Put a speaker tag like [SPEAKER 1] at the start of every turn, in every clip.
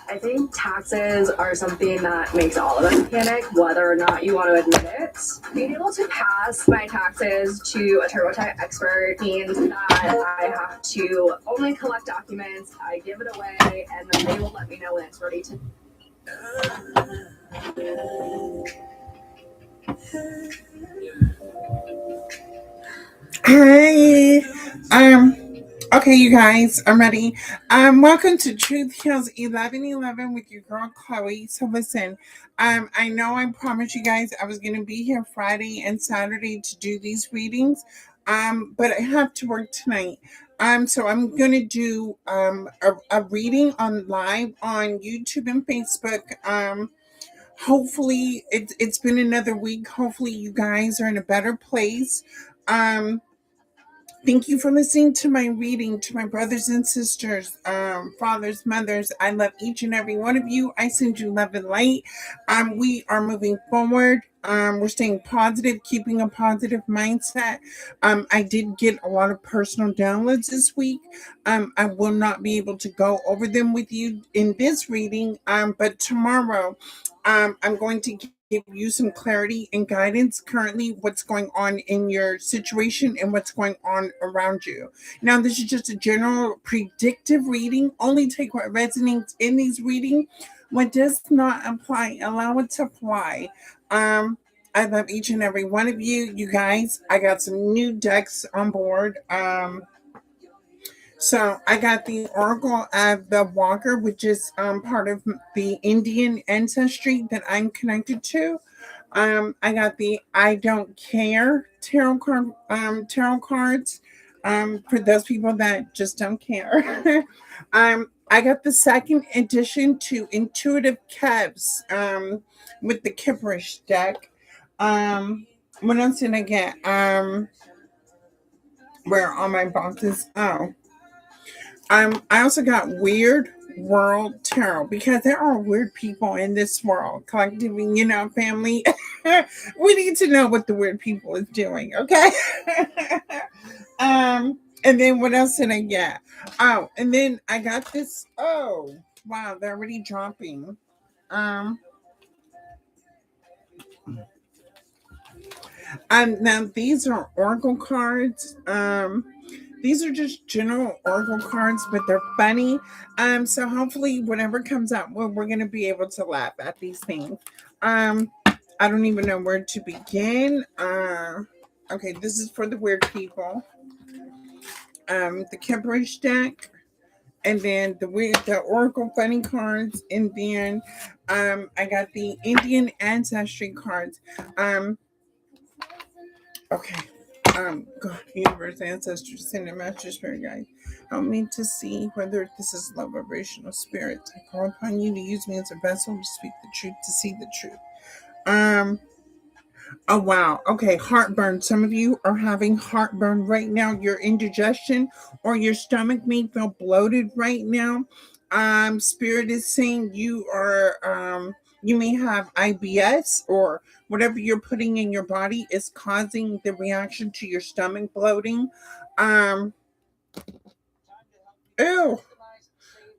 [SPEAKER 1] I think taxes are something that makes all of us panic, whether or not you want to admit it. Being able to pass my taxes to a TurboTax expert means that I have to only collect documents, I give it away, and then they will let me know when it's ready to.
[SPEAKER 2] Hey, okay, you guys, I'm ready. Welcome to Truth Heals 1111 with your girl Chloe. So listen, I know I promised you guys I was going to be here Friday and Saturday to do these readings, but I have to work tonight. So I'm going to do a reading on live on YouTube and Facebook. Hopefully it's been another week. Hopefully you guys are in a better place. Thank you for listening to my reading, to my brothers and sisters, fathers, mothers. I love each and every one of you. I send you love and light. We are moving forward. We're staying positive, keeping a positive mindset. I did get a lot of personal downloads this week. I will not be able to go over them with you in this reading, but tomorrow I'm going to give you some clarity and guidance currently what's going on in your situation and what's going on around you. Now, this is just a general predictive reading. Only take what resonates in these readings. What does not apply, allow it to fly. I love each and every one of you. You guys, I got some new decks on board. So I got the Oracle of the Walker, which is part of the Indian ancestry that I'm connected to. I got the I Don't Care tarot cards. For those people that just don't care. I got the second edition to Intuitive Kevs with the Kipperish deck. What else did I get? Where are my boxes? Oh. I also got Weird World Tarot because there are weird people in this world, collectively, family. We need to know what the weird people is doing, okay? And then what else did I get? Oh, and then I got this. Oh, wow, they're already dropping. Now these are Oracle cards. These are just general Oracle cards, but they're funny. So hopefully, whatever comes out, we're gonna be able to laugh at these things. I don't even know where to begin. Okay, this is for the weird people. The Kemprish deck, and then the Oracle funny cards, and then I got the Indian ancestry cards. Okay. God, universe, ancestors, send a master spirit guide. Help me to see whether this is love, vibration, or spirit. I call upon you to use me as a vessel to speak the truth, to see the truth. Oh wow. Okay, heartburn. Some of you are having heartburn right now. Your indigestion or your stomach may feel bloated right now. Spirit is saying you are you may have IBS or whatever you're putting in your body is causing the reaction to your stomach bloating. Um ew.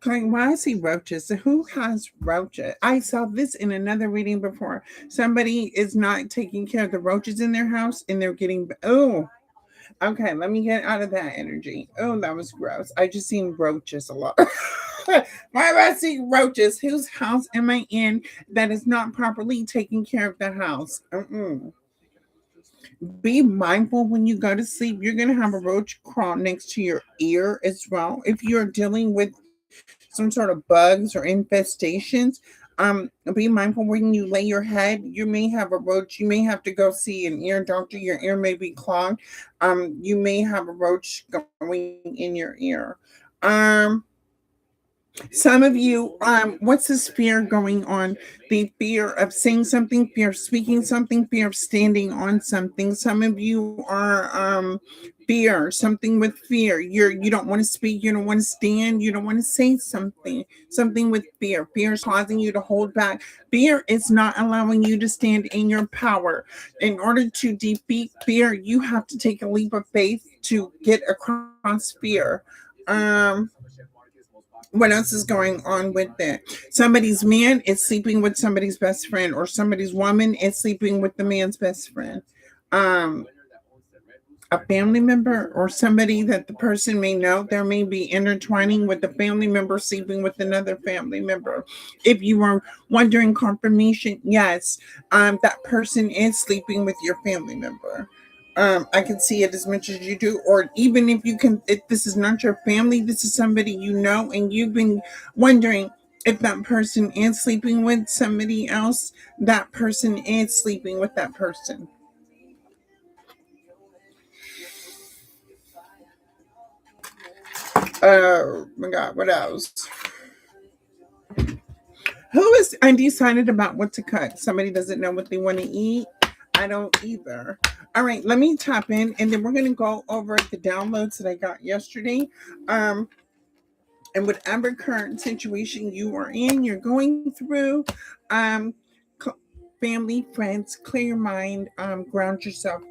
[SPEAKER 2] Why I see roaches? Who has roaches? I saw this in another reading before. Somebody is not taking care of the roaches in their house and they're getting. Oh, okay. Let me get out of that energy. Oh, that was gross. I just seen roaches a lot. Why do I see roaches? Whose house am I in that is not properly taking care of the house? Be mindful when you go to sleep. You're going to have a roach crawl next to your ear as well. If you're dealing with some sort of bugs or infestations. Be mindful when you lay your head. You may have a roach. You may have to go see an ear doctor. Your ear may be clogged. You may have a roach going in your ear. Um, some of you, what's this fear going on? The fear of saying something, fear of speaking something, fear of standing on something. Some of you are fear, something with fear. You don't want to speak, you don't want to stand, you don't want to say something. Something with fear. Fear is causing you to hold back. Fear is not allowing you to stand in your power. In order to defeat fear, you have to take a leap of faith to get across fear. Um, what else is going on with that? Somebody's man is sleeping with somebody's best friend, or somebody's woman is sleeping with the man's best friend. Um, a family member or somebody that the person may know, there may be intertwining with the family member sleeping with another family member. If you are wondering confirmation, yes, that person is sleeping with your family member. I can see it as much as you do, or even if this is not your family, this is somebody you know, and you've been wondering if that person is sleeping with somebody else, that person is sleeping with that person. Oh my God, what else? Who is undecided about what to cut? Somebody doesn't know what they want to eat. I don't either. All right, let me tap in, and then we're going to go over the downloads that I got yesterday. Um, and whatever current situation you are in, you're going through, um, family, friends, clear your mind, ground yourself.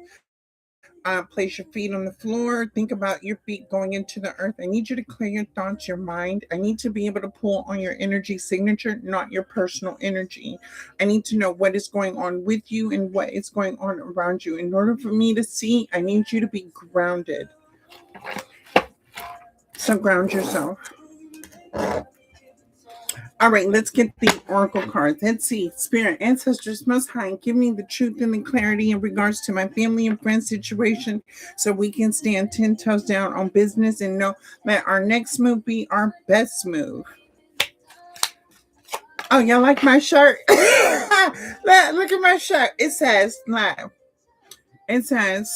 [SPEAKER 2] Place your feet on the floor. Think about your feet going into the earth. I need you to clear your thoughts, your mind. I need to be able to pull on your energy signature, not your personal energy. I need to know what is going on with you and what is going on around you. In order for me to see, I need you to be grounded. So ground yourself. All right, let's get the oracle cards. Let's see. Spirit, ancestors, most high, give me the truth and the clarity in regards to my family and friends situation so we can stand 10 toes down on business and know that our next move be our best move. Oh, y'all like my shirt? Look at my shirt. It says,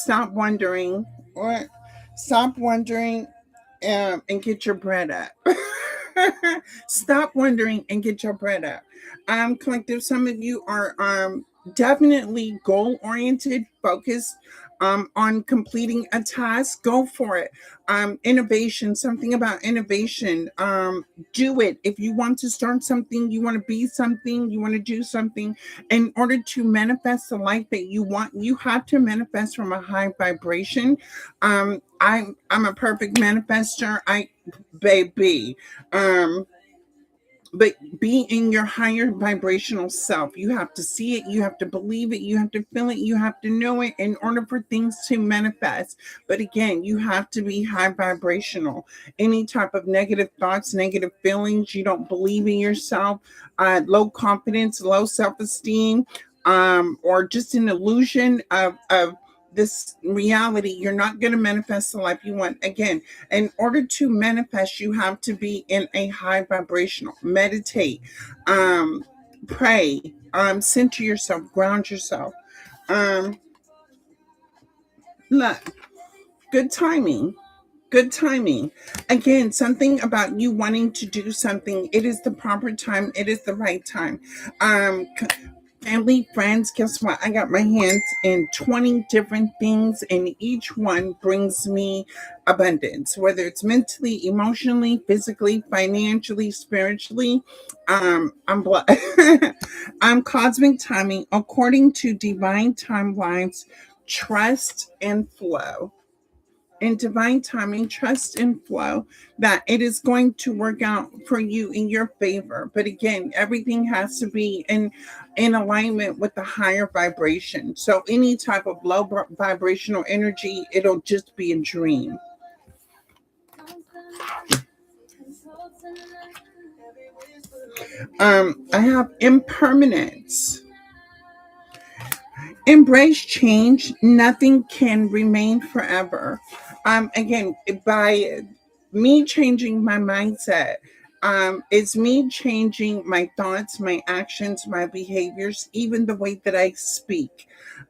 [SPEAKER 2] stop wondering. What? Stop wondering and get your bread up. Stop wondering and get your bread up. Collective, some of you are definitely goal oriented, focused on completing a task. Go for it. Innovation, something about innovation. Do it. If you want to start something, you want to be something, you want to do something. In order to manifest the life that you want, you have to manifest from a high vibration. I'm a perfect manifester. I baby. Um, but be in your higher vibrational self. You have to see it, you have to believe it, you have to feel it, you have to know it in order for things to manifest. But again, you have to be high vibrational. Any type of negative thoughts, negative feelings, you don't believe in yourself, low confidence, low self-esteem, or just an illusion of this reality, you're not going to manifest the life you want. Again, in order to manifest, you have to be in a high vibrational. Meditate, pray, center yourself, ground yourself. Um, look, good timing. Good timing. Again, something about you wanting to do something. It is the proper time. It is the right time. Family, friends, guess what? I got my hands in 20 different things, and each one brings me abundance, whether it's mentally, emotionally, physically, financially, spiritually. I'm I'm cosmic timing according to divine timelines, trust and flow. In divine timing, trust and flow that it is going to work out for you in your favor. But again, everything has to be in alignment with the higher vibration. So any type of low vibrational energy, it'll just be a dream. I have impermanence. Embrace change. Nothing can remain forever. Again, by me changing my mindset, It's me changing my thoughts, my actions, my behaviors, even the way that I speak.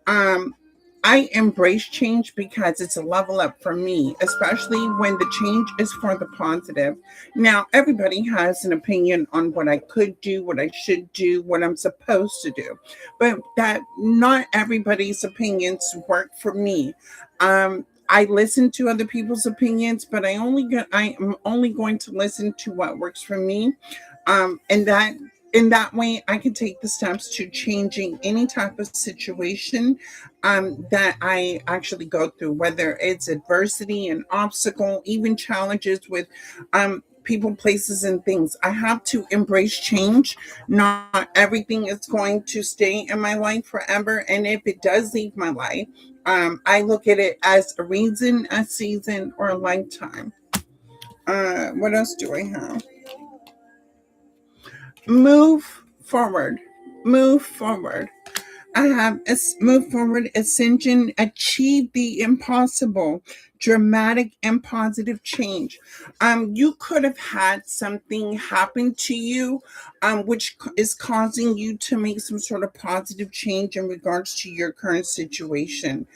[SPEAKER 2] Um, I embrace change because it's a level up for me, especially when the change is for the positive. Now, everybody has an opinion on what I could do, what I should do, what I'm supposed to do, but that not everybody's opinions work for me. I listen to other people's opinions, but I am only going to listen to what works for me. And that in that way I can take the steps to changing any type of situation that I actually go through, whether it's adversity, an obstacle, even challenges with people, places, and things. I have to embrace change. Not everything is going to stay in my life forever. And if it does leave my life, I look at it as a reason, a season, or a lifetime. What else do I have? Move forward. Move forward. I have moved forward, ascension, achieve the impossible, dramatic and positive change. You could have had something happen to you, which is causing you to make some sort of positive change in regards to your current situation.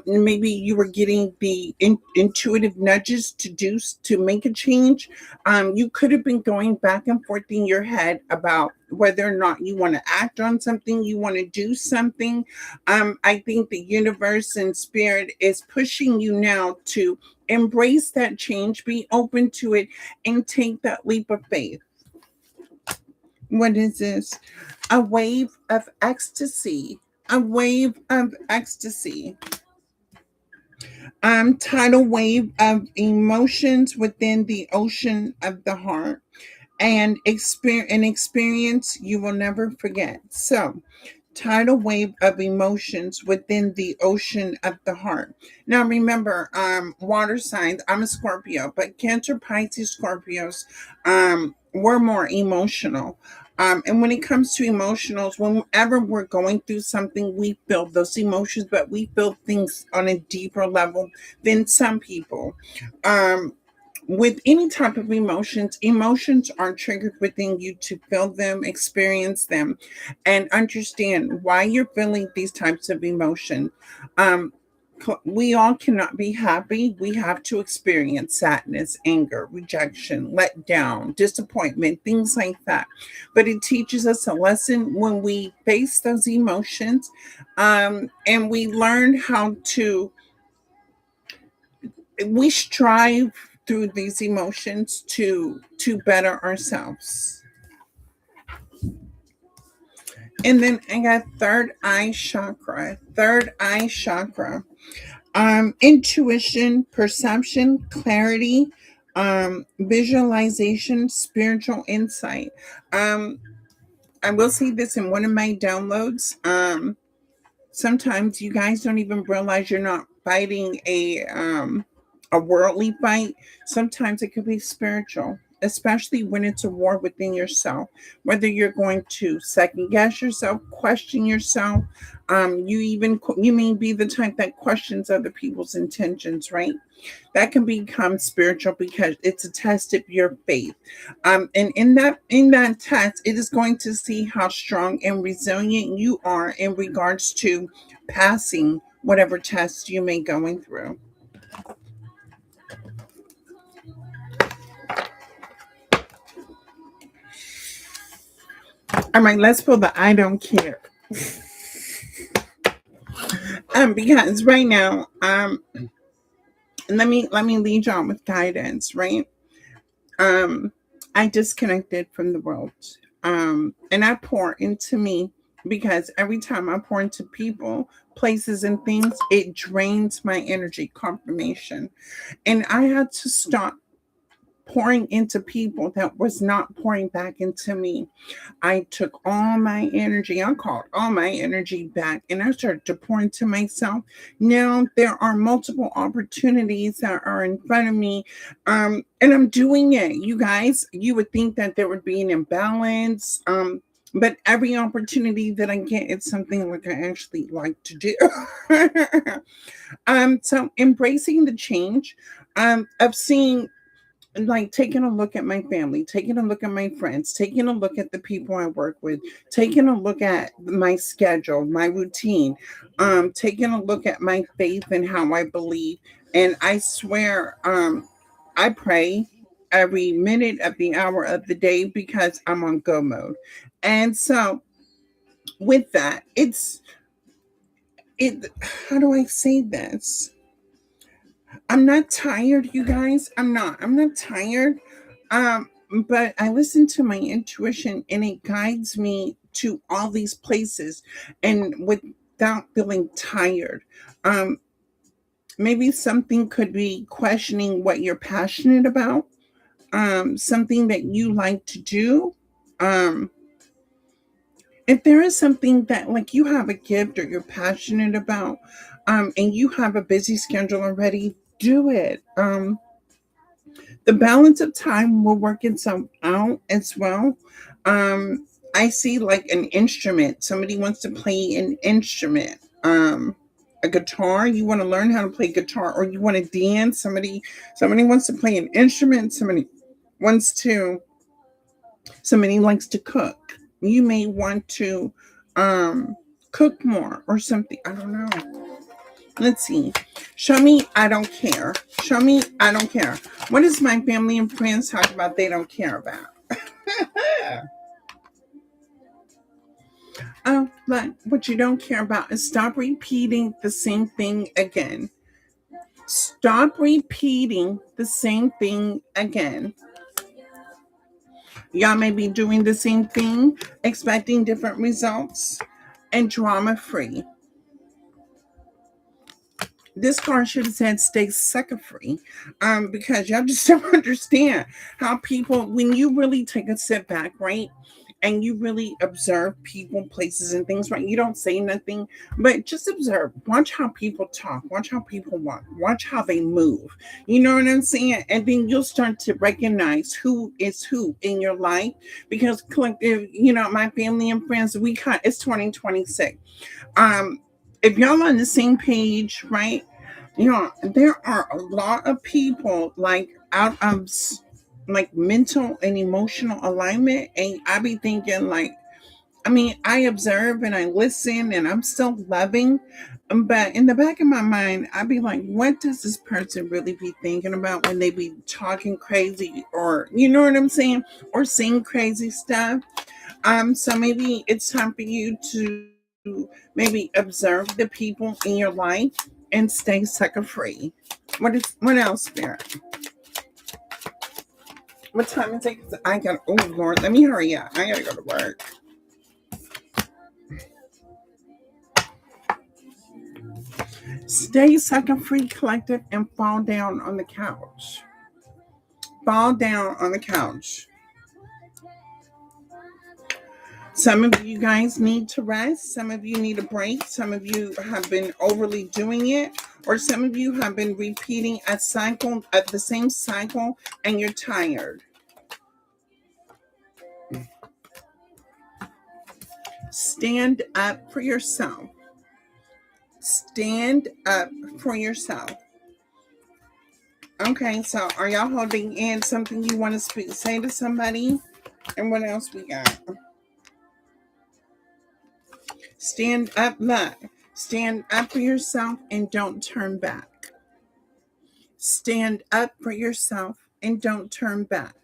[SPEAKER 2] Maybe you were getting the intuitive nudges to make a change. You could have been going back and forth in your head about whether or not you want to act on something, you want to do something. I think the universe and spirit is pushing you now to embrace that change, be open to it, and take that leap of faith. What is this? A wave of ecstasy. A wave of ecstasy. Tidal wave of emotions within the ocean of the heart, and an experience you will never forget. So, tidal wave of emotions within the ocean of the heart. Now, remember, water signs. I'm a Scorpio, but Cancer, Pisces, Scorpios, we're more emotional. And when it comes to emotionals, whenever we're going through something, we feel those emotions, but we feel things on a deeper level than some people. Um, with any type of emotions, emotions are triggered within you to feel them, experience them, and understand why you're feeling these types of emotion. Um, we all cannot be happy. We have to experience sadness, anger, rejection, let down, disappointment, things like that. But it teaches us a lesson when we face those emotions, and we learn how to we strive through these emotions to better ourselves. And then I got third eye chakra. Third eye chakra. Intuition, perception, clarity, visualization, spiritual insight. um I will say this in one of my downloads. Sometimes you guys don't even realize you're not fighting a worldly fight. Sometimes it could be spiritual, especially when it's a war within yourself. Whether you're going to second guess yourself, question yourself, you may be the type that questions other people's intentions, right? That can become spiritual because it's a test of your faith. And in that test, it is going to see how strong and resilient you are in regards to passing whatever test you may going through. All right, let's pull the I don't care. Because right now, let me lead you on with guidance, right? um I disconnected from the world, and I pour into me, because every time I pour into people, places, and things, it drains my energy, confirmation. And I had to stop pouring into people that was not pouring back into me. I took all my energy, I called all my energy back, and I started to pour into myself. Now there are multiple opportunities that are in front of me, and I'm doing it. You guys, you would think that there would be an imbalance, but every opportunity that I get, it's something like I actually like to do. So embracing the change, of seeing like taking a look at my family, taking a look at my friends, taking a look at the people I work with, taking a look at my schedule, my routine, taking a look at my faith and how I believe. And I swear, I pray every minute of the hour of the day because I'm on go mode. And so with that, it how do I say this? I'm not tired, you guys. I'm not tired. Um, but I listen to my intuition and it guides me to all these places and without feeling tired. Um, Maybe something could be questioning what you're passionate about, something that you like to do. Um, if there is something that like you have a gift or you're passionate about, and you have a busy schedule already, do it. The balance of time will work itself out as well. Um, I see like an instrument. Somebody wants to play an instrument. A guitar. You want to learn how to play guitar, or you want to dance. Somebody wants to play an instrument. Wants to. Somebody likes to cook. You may want to cook more or something. I don't know. Let's see. Show me I don't care. Show me I don't care. What does my family and friends talk about they don't care about? Oh, but what you don't care about is stop repeating the same thing again. Stop repeating the same thing again. Y'all may be doing the same thing, expecting different results, and drama free. This card should have said stay sucker free, because y'all just don't understand how people, when you really take a step back, right, and you really observe people, places, and things, right, you don't say nothing, but just observe, watch how people talk, watch how people walk, watch how they move, you know what I'm saying, and then you'll start to recognize who is who in your life, because collective, my family and friends, it's 2026. um if y'all on the same page, right? There are a lot of people like out of like mental and emotional alignment, and I be thinking like, I mean, I observe and I listen, and I'm still loving, but in the back of my mind, I be like, what does this person really be thinking about when they be talking crazy, or you know what I'm saying, or saying crazy stuff? So maybe it's time for you to maybe observe the people in your life and stay sucker free. What else, Spirit? What time is it? 'Cause I got, oh Lord, let me hurry up. I gotta go to work. Stay sucker free, collective, and fall down on the couch. Fall down on the couch. Some of you guys need to rest. Some of you need a break. Some of you have been overly doing it, or some of you have been repeating a cycle, the same cycle, and you're tired. Stand up for yourself. Stand up for yourself. Okay, so are y'all holding in something you want to say to somebody? And what else we got? Stand up, look. Stand up for yourself and don't turn back. Stand up for yourself and don't turn back.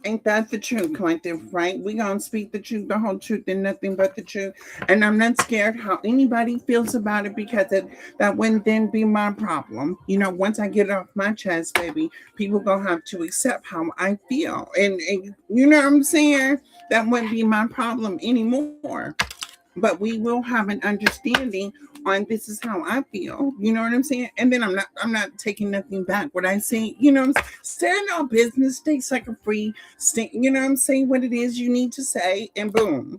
[SPEAKER 2] Ain't that the truth, collective, right? We gonna speak the truth, the whole truth, and nothing but the truth. And I'm not scared how anybody feels about it, because that wouldn't then be my problem. Once I get it off my chest, baby, people gonna have to accept how I feel. And you know what I'm saying? That wouldn't be my problem anymore. But we will have an understanding on this is how I feel. You know what I'm saying? And then I'm not taking nothing back. What I say, stand on business, stay sucker free, stay, I'm saying what it is you need to say, and boom.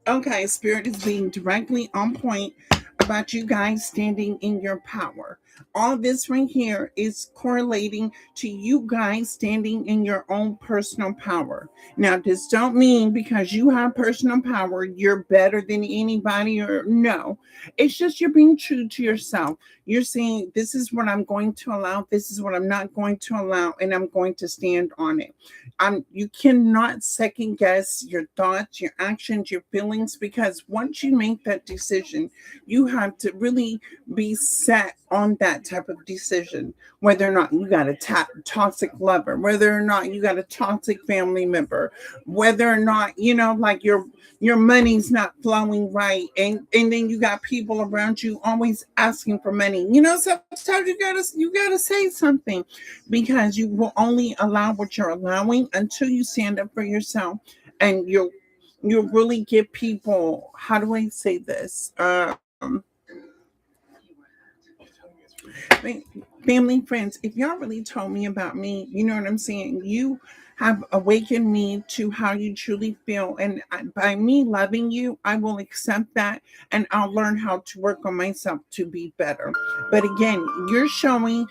[SPEAKER 2] Okay, Spirit is being directly on point about you guys standing in your power. All this right here is correlating to you guys standing in your own personal power. Now, this don't mean because you have personal power, you're better than anybody, or no. It's just you're being true to yourself. You're saying, this is what I'm going to allow, this is what I'm not going to allow, and I'm going to stand on it. You cannot second guess your thoughts, your actions, your feelings, because once you make that decision, you have to really be set on that type of decision. Whether or not you got a toxic lover, whether or not you got a toxic family member, whether or not like your money's not flowing right, and then you got people around you always asking for money. Sometimes you gotta say something, because you will only allow what you're allowing until you stand up for yourself, and you'll really give people, how do I say this, family, friends, if y'all really told me about me, you know what I'm saying? You have awakened me to how you truly feel. And by me loving you, I will accept that, and I'll learn how to work on myself to be better. But again, you're telling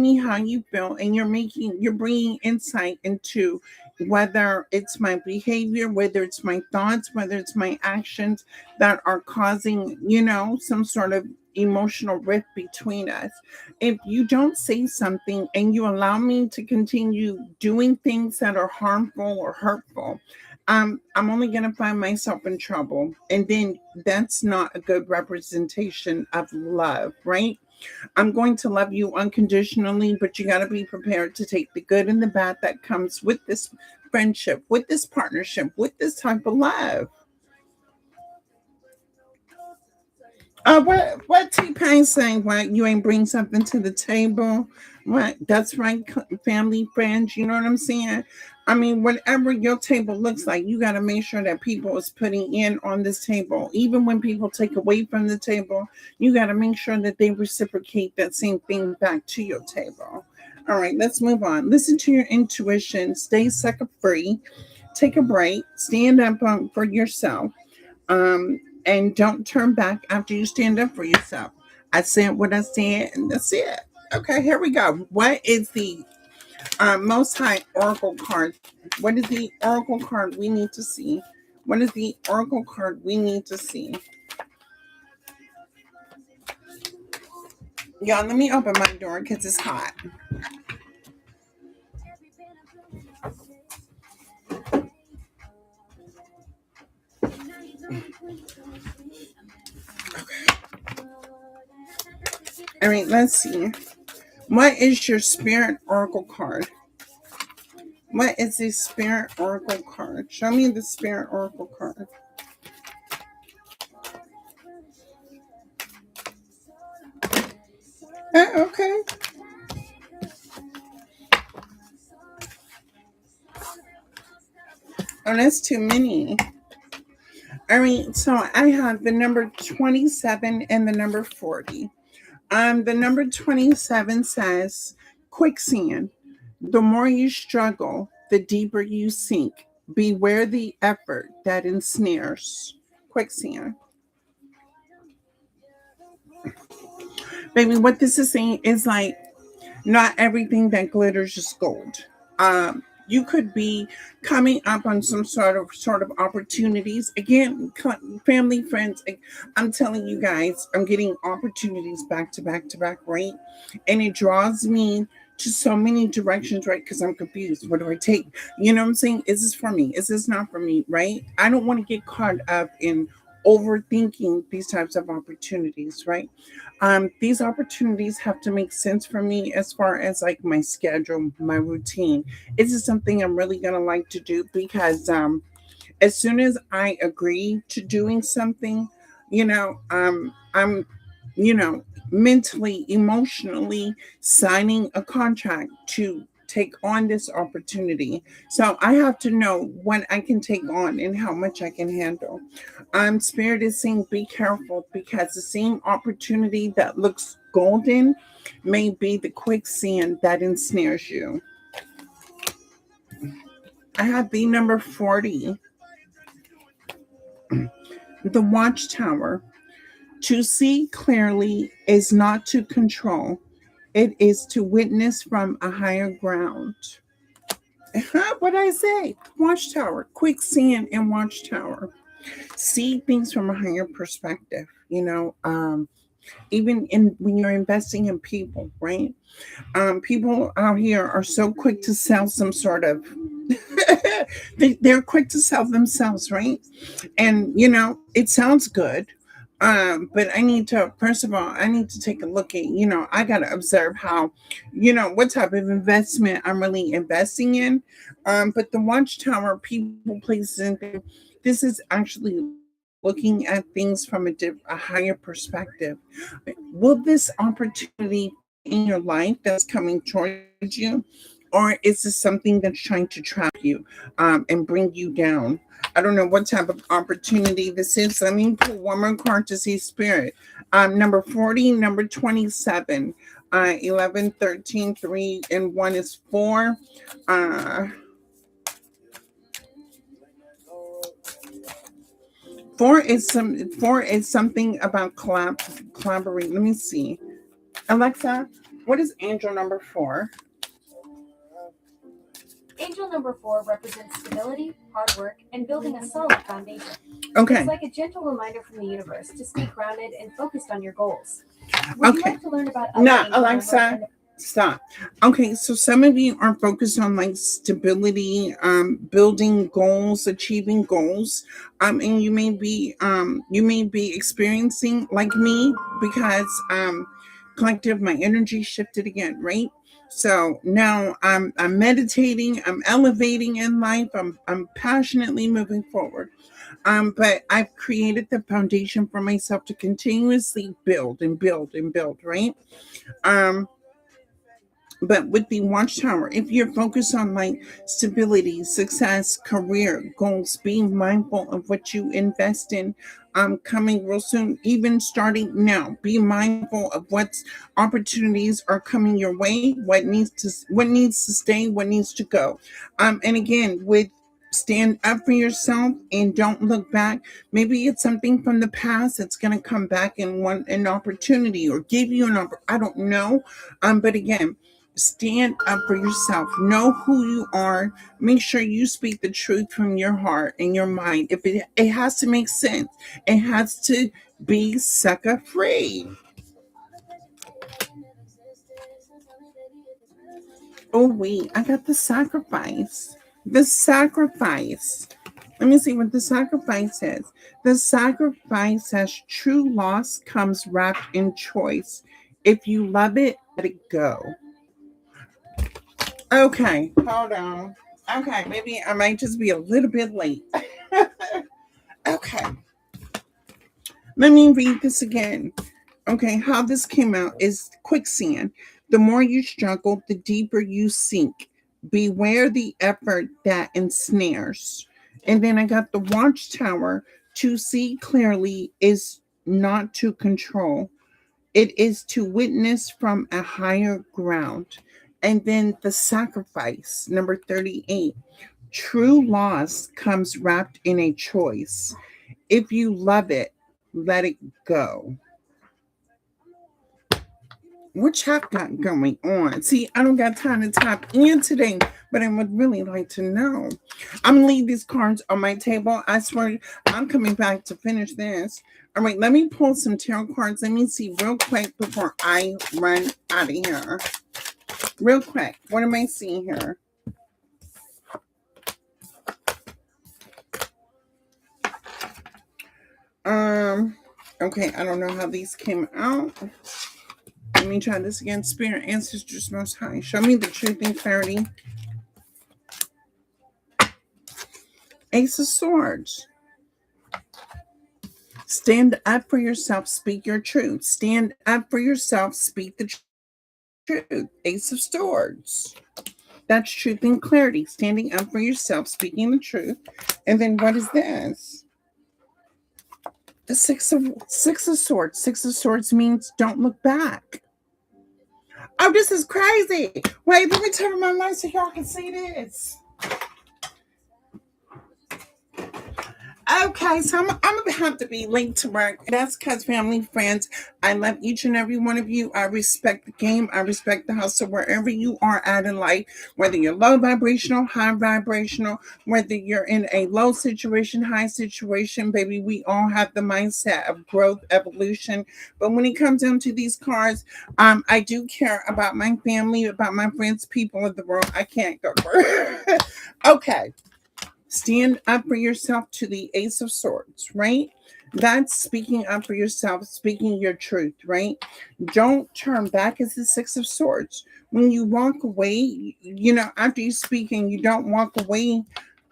[SPEAKER 2] me how you feel, and you're bringing insight into whether it's my behavior, whether it's my thoughts, whether it's my actions that are causing, some sort of emotional rift between us. If you don't say something and you allow me to continue doing things that are harmful or hurtful, I'm only going to find myself in trouble. And then that's not a good representation of love, right? I'm going to love you unconditionally, but you got to be prepared to take the good and the bad that comes with this friendship, with this partnership, with this type of love. What T-Pain saying? What, you ain't bring something to the table? What, that's right, family, friends. You know what I'm saying? I mean, whatever your table looks like, you got to make sure that people is putting in on this table. Even when people take away from the table, you got to make sure that they reciprocate that same thing back to your table. All right, let's move on. Listen to your intuition. Stay sucker free. Take a break. Stand up for yourself, and don't turn back after you stand up for yourself. I said what I said, and that's it. Okay, here we go. What is the Most High Oracle card? What is the Oracle card we need to see? What is the Oracle card we need to see? Y'all, let me open my door because it's hot. All right, let's see. What is your Spirit Oracle card? What is the Spirit Oracle card? Show me the Spirit Oracle card. Okay. Oh, that's too many. All right, so I have the number 27 and the number 40. The number 27 says, quicksand. The more you struggle, the deeper you sink. Beware the effort that ensnares. Quicksand. Baby, what this is saying is like, not everything that glitters is gold. You could be coming up on some sort of opportunities. Again, family, friends. I'm telling you guys, I'm getting opportunities back to back to back, right? And it draws me to so many directions, right? Because I'm confused. What do I take? You know what I'm saying? Is this for me? Is this not for me? Right? I don't want to get caught up in overthinking these types of opportunities, right? These opportunities have to make sense for me as far as like my schedule, my routine. Is this something I'm really gonna like to do? Because as soon as I agree to doing something, I'm, mentally, emotionally signing a contract to take on this opportunity. So I have to know what I can take on and how much I can handle. Spirit is saying be careful, because the same opportunity that looks golden may be the quicksand that ensnares you. I have the number 40, the watchtower. To see clearly is not to control, it is to witness from a higher ground. What I say? Watchtower, quicksand and watchtower. See things from a higher perspective, even in when you're investing in people, right? People out here are so quick to sell some sort of they're quick to sell themselves, right? And it sounds good. But I need to, first of all, I need to take a look at, I got to observe how, what type of investment I'm really investing in. But the watchtower, people, places, and things, this is actually looking at things from a higher perspective. Will this opportunity in your life that's coming towards you, or is this something that's trying to trap you and bring you down? I don't know what type of opportunity this is. Let me pull one more card to see spirit. Number 40, number 27, 11, 13, 3, and 1 is 4. Uh, 4 is something about collaborating. Let me see. Alexa, what is angel number 4?
[SPEAKER 3] Angel number 4 represents stability, hard work, and building a solid foundation.
[SPEAKER 2] Okay.
[SPEAKER 3] It's like a gentle reminder from the universe to stay grounded and focused on your goals. Would you like to learn about other
[SPEAKER 2] No,
[SPEAKER 3] angel
[SPEAKER 2] Alexa,
[SPEAKER 3] numbers
[SPEAKER 2] stop. Okay, so some of you are focused on like stability, building goals, achieving goals, and you may be experiencing like me because collective, my energy shifted again, right? So now I'm meditating, I'm elevating in life, I'm passionately moving forward. But I've created the foundation for myself to continuously build and build and build, right? Um, but with the watchtower, if you're focused on like stability, success, career, goals, being mindful of what you invest in, coming real soon, even starting now, be mindful of what opportunities are coming your way, what needs to stay, what needs to go. And again, with stand up for yourself and don't look back. Maybe it's something from the past that's going to come back and want an opportunity or give you an opportunity. I don't know. But again, stand up for yourself. Know who you are. Make sure you speak the truth from your heart and your mind. If it has to make sense, it has to be sucker free. Oh wait, I got the sacrifice. The sacrifice. Let me see what the sacrifice says. The sacrifice says true loss comes wrapped in choice. If you love it, let it go. Okay, hold on. Okay, maybe I might just be a little bit late. Okay, let me read this again. Okay, how this came out is quicksand. The more you struggle, the deeper you sink. Beware the effort that ensnares. And then I got the watchtower. To see clearly is not to control, it is to witness from a higher ground. And then the sacrifice, number 38. True loss comes wrapped in a choice. If you love it, let it go. What y'all got going on? See, I don't got time to tap in today, but I would really like to know. I'm gonna leave these cards on my table. I swear I'm coming back to finish this. All right, let me pull some tarot cards. Let me see real quick before I run out of here. Real quick, what am I seeing here? Okay, I don't know how these came out. Let me try this again. Spirit, ancestors, most high. Show me the truth and clarity. Ace of Swords. Stand up for yourself, speak your truth. Stand up for yourself, speak the truth. Ace of Swords. That's truth and clarity. Standing up for yourself, speaking the truth. And then what is this? The Six of Swords. Six of Swords means don't look back. Oh, this is crazy. Wait, let me turn my light so y'all can see this. Okay, so I'm gonna have to be late to work. That's because family, friends, I love each and every one of you. I respect the game. I respect the hustle wherever you are at in life, whether you're low vibrational, high vibrational, whether you're in a low situation, high situation, baby, we all have the mindset of growth, evolution. But when it comes down to these cards, I do care about my family, about my friends, people of the world. I can't go for it. Okay. Stand up for yourself to the Ace of Swords, right? That's speaking up for yourself, speaking your truth, right? Don't turn back as the Six of Swords. When you walk away, after you speak and you don't walk away,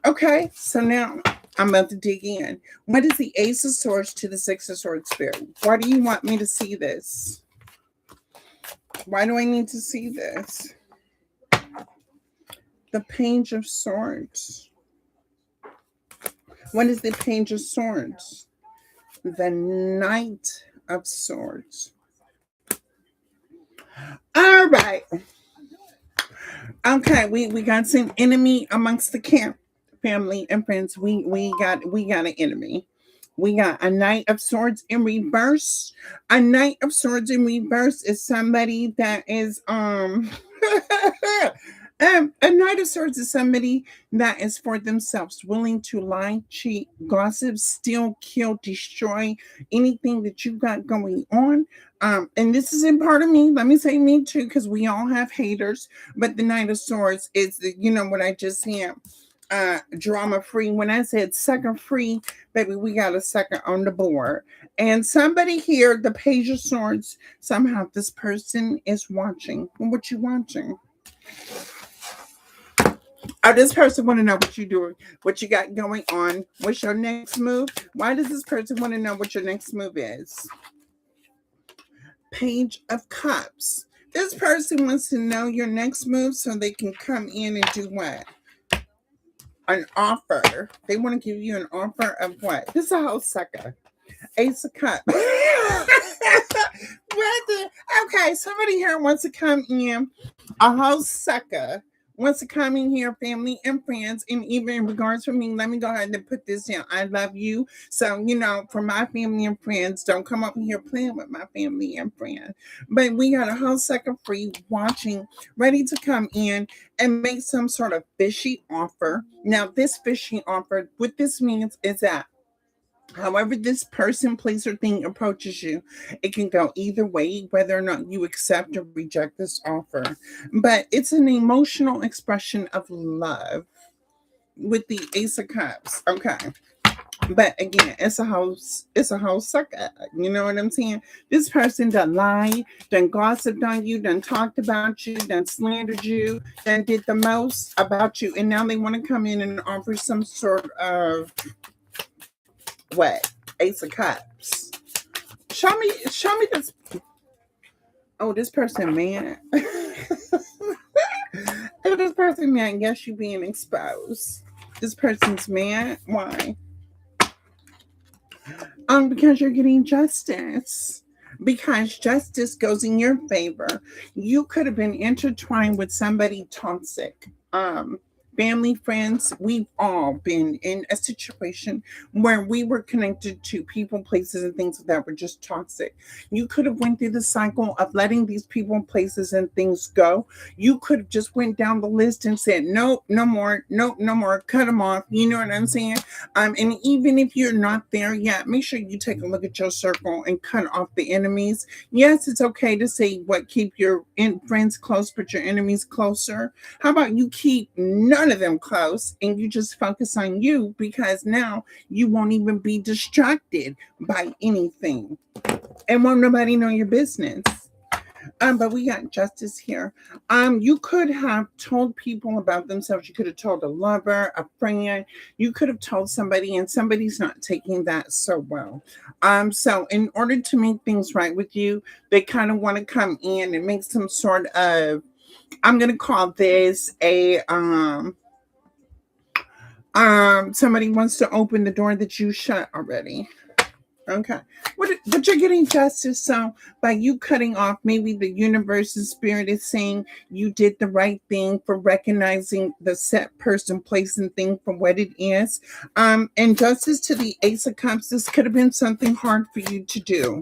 [SPEAKER 2] okay, so now I'm about to dig in. What is the Ace of Swords to the Six of Swords spirit? Why do you want me to see this? Why do I need to see this? The Page of Swords. What is the Page of Swords? The Knight of Swords. All right. Okay, we got some enemy amongst the camp, family and friends. We got an enemy. We got a Knight of Swords in reverse. A Knight of Swords in reverse is somebody that is a Knight of Swords is somebody that is for themselves, willing to lie, cheat, gossip, steal, kill, destroy anything that you got going on. And this is in part of me. Let me say me too, because we all have haters. But the Knight of Swords is what I just said. Drama free. When I said second free, baby, we got a second on the board. And somebody here, the Page of Swords, somehow this person is watching. What you watching? Oh, this person want to know what you doing, what you got going on. What's your next move? Why does this person want to know what your next move is? Page of Cups. This person wants to know your next move so they can come in and do what? An offer. They want to give you an offer of what? This is a whole sucker. Ace of Cups. Okay, somebody here wants to come in. A whole sucker wants to come in here, family and friends. And even in regards to me, let me go ahead and put this down. I love you. So, for my family and friends, don't come up here playing with my family and friends. But we got a whole sucker free watching, ready to come in and make some sort of fishy offer. Now, this fishy offer, what this means is that however this person, place, or thing approaches you, it can go either way, whether or not you accept or reject this offer. But it's an emotional expression of love with the Ace of Cups. Okay. But again, it's a whole sucker. You know what I'm saying? This person done lied, done gossiped on you, done talked about you, done slandered you, done did the most about you, and now they want to come in and offer some sort of what? Ace of Cups. Show me this. Oh, this person, man. Oh, this person, man. Guess you being exposed. This person's mad. Why? Because you're getting justice. Because justice goes in your favor. You could have been intertwined with somebody toxic. Family, friends, we've all been in a situation where we were connected to people, places, and things that were just toxic. You could have went through the cycle of letting these people, places, and things go. You could have just went down the list and said, nope, no more, nope, no more, cut them off. You know what I'm saying? And even if you're not there yet, make sure you take a look at your circle and cut off the enemies. Yes, it's okay to say what keep your friends close, but your enemies closer. How about you keep none of them close and you just focus on you, because now you won't even be distracted by anything and won't nobody know your business. But we got justice here. You could have told people about themselves. You could have told a lover, a friend. You could have told somebody, and somebody's not taking that so well. So in order to make things right with you, they kind of want to come in and make some sort of, I'm gonna call this a somebody wants to open the door that you shut already. Okay. But you're getting justice. So by you cutting off, maybe the universe's spirit is saying you did the right thing for recognizing the set person, place, and thing for what it is. And justice to the Ace of Cups, this could have been something hard for you to do.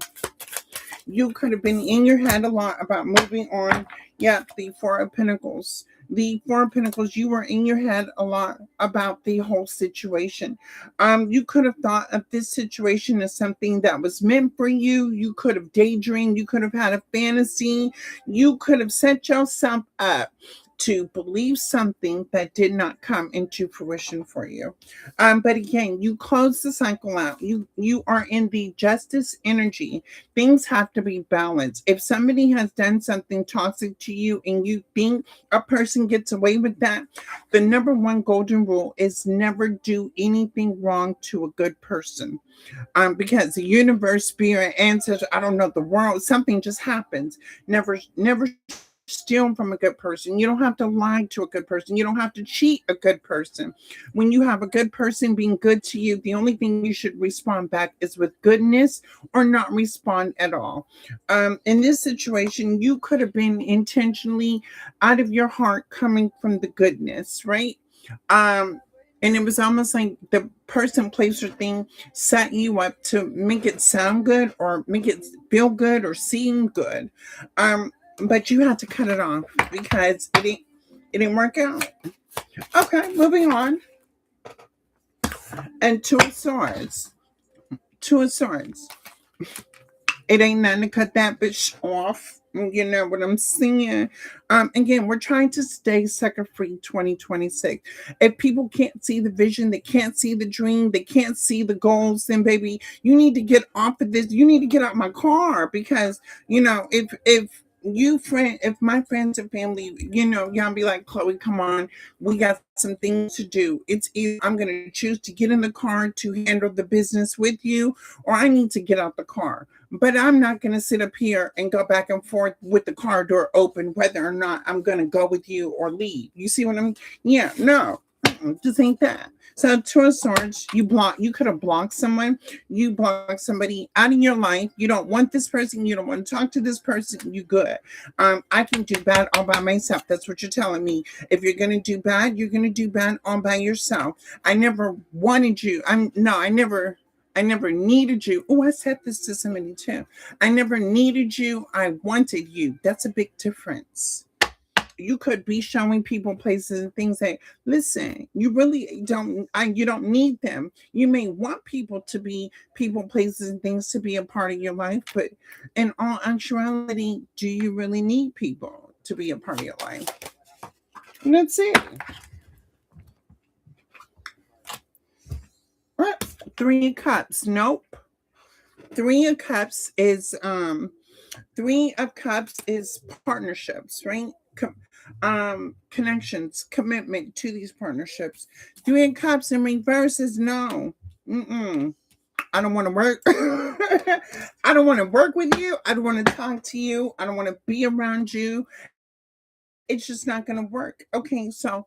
[SPEAKER 2] You could have been in your head a lot about moving on. Yeah, the Four of Pentacles. The Four of Pentacles, you were in your head a lot about the whole situation. You could have thought of this situation as something that was meant for you. You could have daydreamed. You could have had a fantasy. You could have set yourself up to believe something that did not come into fruition for you. But again, you close the cycle out. You are in the justice energy. Things have to be balanced. If somebody has done something toxic to you and you think a person gets away with that, the number one golden rule is never do anything wrong to a good person. Because the universe, spirit, ancestors, I don't know, the world, something just happens. Never steal from a good person. You don't have to lie to a good person. You don't have to cheat a good person. When you have a good person being good to you, the only thing you should respond back is with goodness or not respond at all. In this situation, you could have been intentionally out of your heart coming from the goodness, right? Um, and it was almost like the person, place, or thing set you up to make it sound good or make it feel good or seem good. But you had to cut it off because it didn't work out. Okay, moving on. And Two of Swords. Two of Swords. It ain't nothing to cut that bitch off. You know what I'm saying? Again, we're trying to stay sucker free 2026. If people can't see the vision, they can't see the dream, they can't see the goals, then baby, you need to get off of this. You need to get out my car because if my friends and family, y'all be like, Chloe, come on, we got some things to do. It's either I'm gonna choose to get in the car to handle the business with you, or I need to get out the car. But I'm not going to sit up here and go back and forth with the car door open, whether or not I'm going to go with you or leave. You see what I'm? Yeah, no, just ain't that. So Two of Swords, you could have blocked someone. You blocked somebody out of your life. You don't want this person. You don't want to talk to this person. You good. I can do bad all by myself. That's what you're telling me. If you're going to do bad, you're going to do bad all by yourself. I never wanted you. I never needed you. Oh, I said this to somebody too. I never needed you. I wanted you. That's a big difference. You could be showing people places and things that, listen, you really you don't need them. You may want people to be people, places, and things to be a part of your life, but in all actuality, do you really need people to be a part of your life? Let's see. What? Three of Cups. Nope. Three of Cups is partnerships, right? Connections, commitment to these partnerships. Three of Cups in reverse is no. Mm-mm. I don't want to work. I don't want to work with you. I don't want to talk to you. I don't want to be around you. It's just not going to work. Okay, so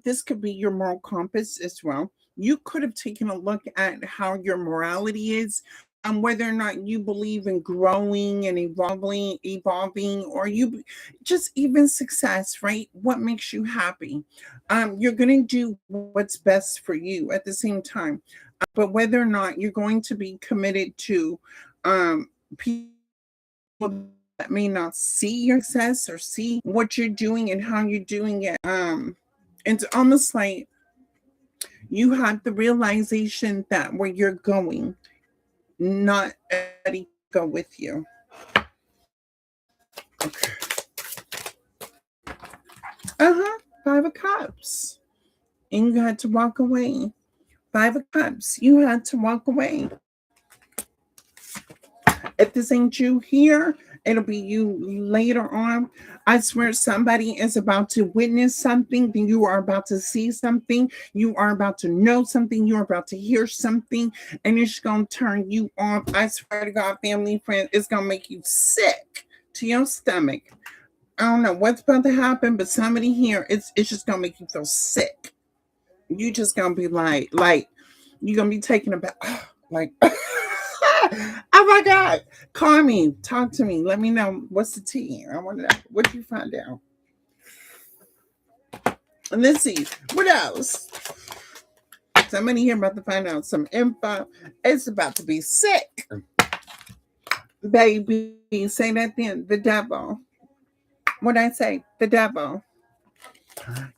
[SPEAKER 2] this could be your moral compass as well. You could have taken a look at how your morality is, whether or not you believe in growing and evolving, or you just even success, right? What makes you happy? You're going to do what's best for you at the same time, but whether or not you're going to be committed to people that may not see your success or see what you're doing and how you're doing it. It's almost like you have the realization that where you're going, not everybody go with you. Okay. Five of Cups. And you had to walk away. Five of Cups. You had to walk away. If this ain't you here, it'll be you later on. I swear somebody is about to witness something, then you are about to see something, you are about to know something, you are about to hear something, and it's going to turn you off. I swear to God, family, friends, it's going to make you sick to your stomach. I don't know what's about to happen, but somebody here, it's just going to make you feel sick. You just going to be like, you're going to be taken aback, like, Oh my God. Call me. Talk to me. Let me know what's the tea. I want to know. What did you find out? And let's see. What else? Somebody here about to find out some info. It's about to be sick. Baby, say that then. The devil. What I say? The devil.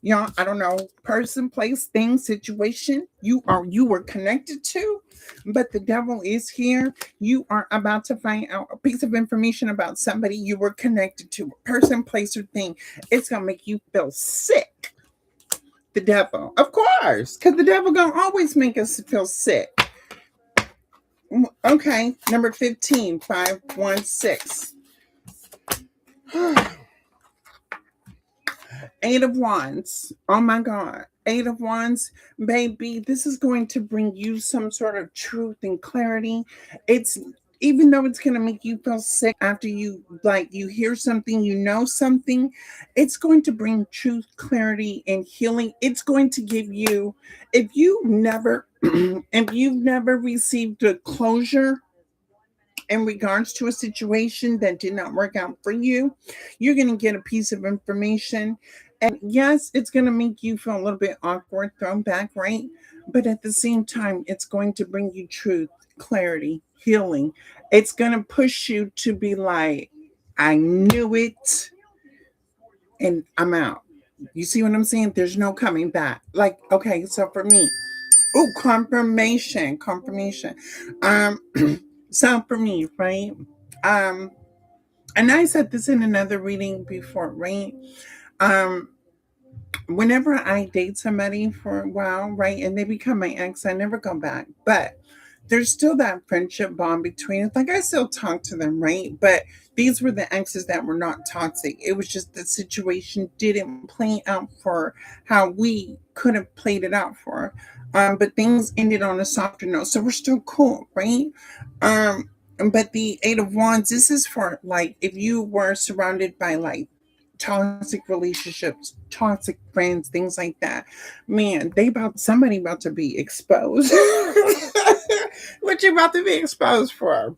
[SPEAKER 2] Y'all, I don't know, person, place, thing, situation you were connected to, but the devil is here. You are about to find out a piece of information about somebody you were connected to, a person, place, or thing. It's gonna make you feel sick. The devil, of course, because the devil gonna always make us feel sick. Okay, number 15, 516. Eight of Wands. Oh my God. Eight of Wands, baby, this is going to bring you some sort of truth and clarity. It's even though it's going to make you feel sick after you hear something, you know something, it's going to bring truth, clarity, and healing. It's going to give you, if you never, if you've never received a closure in regards to a situation that did not work out for you, you're going to get a piece of information. And yes, it's going to make you feel a little bit awkward, thrown back, right? But at the same time, it's going to bring you truth, clarity, healing. It's going to push you to be like, I knew it and I'm out. You see what I'm saying? There's no coming back. Like, okay, so for me, oh, confirmation. Um, so for me, right? Um, and I said this in another reading before, right? Um, Whenever I date somebody for a while, right, and they become my ex, I never go back. But there's still that friendship bond between us. Like I still talk to them, right? But these were the exes that were not toxic. It was just the situation didn't play out for how we could have played it out for. But things ended on a softer note. So we're still cool, right? Um, but the Eight of Wands, this is for like if you were surrounded by like toxic relationships, toxic friends, things like that. Man, somebody about to be exposed. What you about to be exposed for?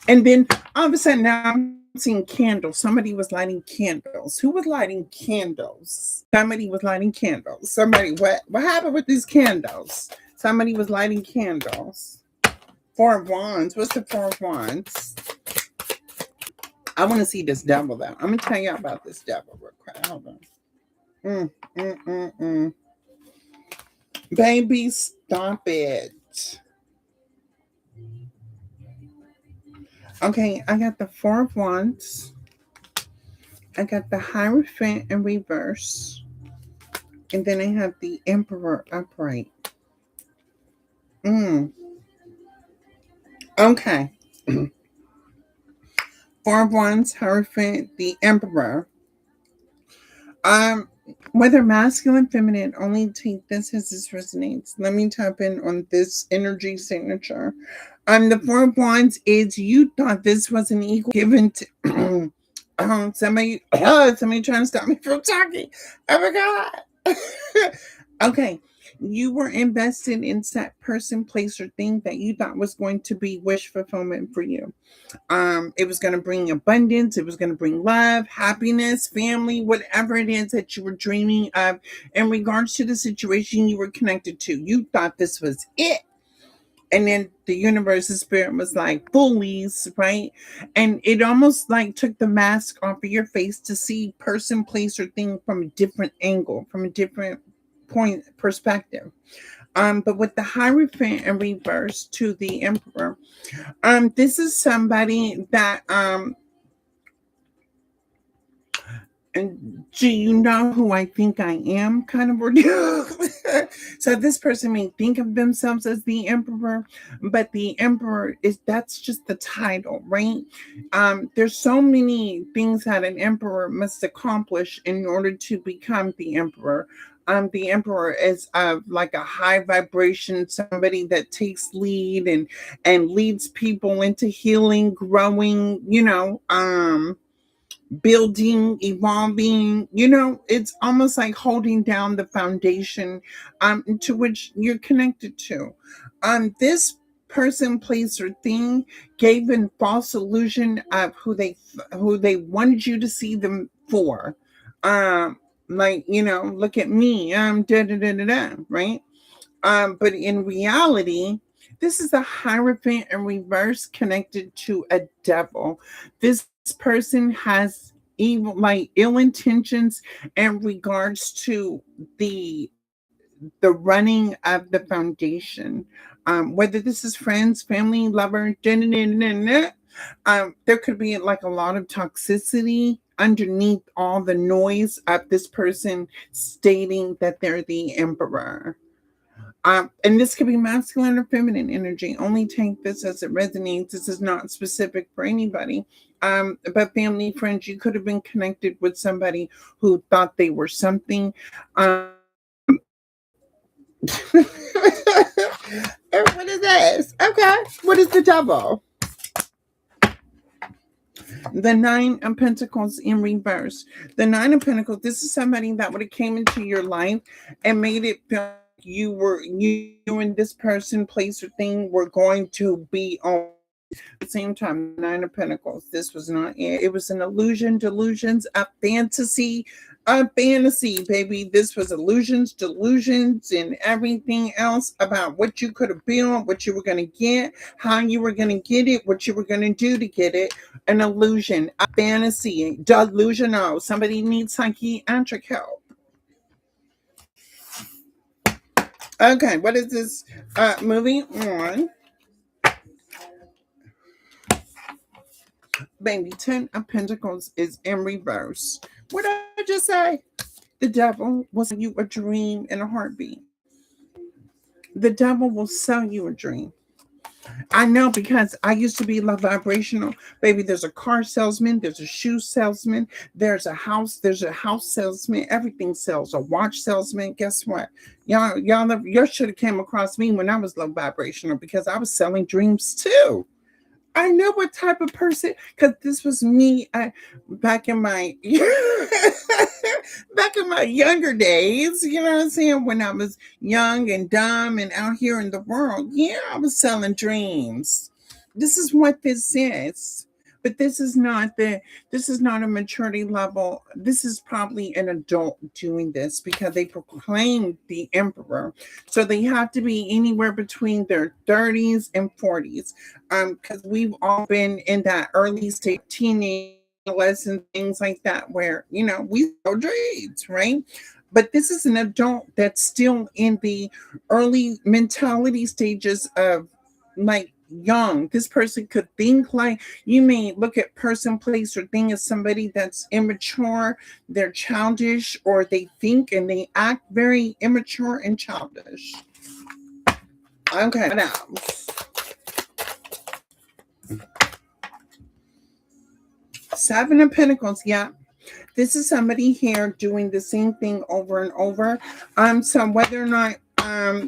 [SPEAKER 2] And then all of a sudden now I'm seeing candles. Somebody was lighting candles. Who was lighting candles? Somebody was lighting candles. What happened with these candles? Somebody was lighting candles. Four of Wands. What's the Four of Wands? I want to see this devil though. I'm gonna tell you about this devil real quick. Hold on. Baby, stop it. Okay, I got the Four of Wands. I got the Hierophant in reverse. And then I have the Emperor upright. Okay. Four of Wands, Hierophant, the Emperor. Um, Whether masculine, feminine, only take this as this resonates. Let me tap in on this energy signature. The Four of Wands is you thought this was an equal given to somebody somebody trying to stop me from talking. Oh my God. Okay. You were invested in that person, place, or thing that you thought was going to be wish fulfillment for you. It was going to bring abundance, it was going to bring love, happiness, family, whatever it is that you were dreaming of in regards to the situation you were connected to. You thought this was it. And then the universe, the spirit was like, bullies, right? And it almost like took the mask off of your face to see person, place, or thing from a different angle, from a different point perspective. But with the Hierophant in reverse to the Emperor, this is somebody that and do you know who I think I am? Kind of ordeal. So this person may think of themselves as the emperor, but the emperor that's just the title, right? There's so many things that an emperor must accomplish in order to become the emperor. The emperor is like a high vibration, somebody that takes lead and leads people into healing, growing, building, evolving, it's almost like holding down the foundation to which you're connected to. This person, place, or thing gave a false illusion of who they wanted you to see them for. Like, look at me, da da da da da, right? But in reality, this is a hierophant in reverse connected to a devil. This person has evil, like ill intentions in regards to the running of the foundation. Whether this is friends, family, lover, there could be like a lot of toxicity underneath all the noise of this person stating that they're the emperor. And this could be masculine or feminine energy. Only take this as it resonates. This is not specific for anybody. But family, friends, you could have been connected with somebody who thought they were something. And what is this? Okay. What is the devil? The Nine of Pentacles in reverse. The Nine of Pentacles, this is somebody that would have came into your life and made it feel like you and this person, place, or thing were going to be on the same time. Nine of Pentacles, this was not it. It was an illusion, delusions, a fantasy, baby. This was illusions, delusions, and everything else about what you could have been, what you were going to get, how you were going to get it, what you were going to do to get it. An illusion, a fantasy, delusional. Somebody needs psychiatric help. Okay, what is this? Moving on. Baby, Ten of Pentacles is in reverse. What did I just say? The devil will sell you a dream in a heartbeat. The devil will sell you a dream. I know, because I used to be love vibrational. Baby, there's a car salesman, there's a shoe salesman, there's a house salesman, everything sells, a watch salesman. Guess what? Y'all should have came across me when I was low vibrational, because I was selling dreams too. I know what type of person, because this was me back in my back in my younger days. You know what I'm saying? When I was young and dumb and out here in the world, yeah, I was selling dreams. This is what this is. But this is not a maturity level. This is probably an adult doing this, because they proclaim the emperor. So they have to be anywhere between their 30s and 40s. Because we've all been in that early stage, teenage, adolescent, things like that, where we sell dreams, right? But this is an adult that's still in the early mentality stages of, like, young. This person could think like, you may look at person, place, or thing as somebody that's immature, they're childish, or they think and they act very immature and childish. Okay, what else? Seven of Pentacles, yeah. This is somebody here doing the same thing over and over. So whether or not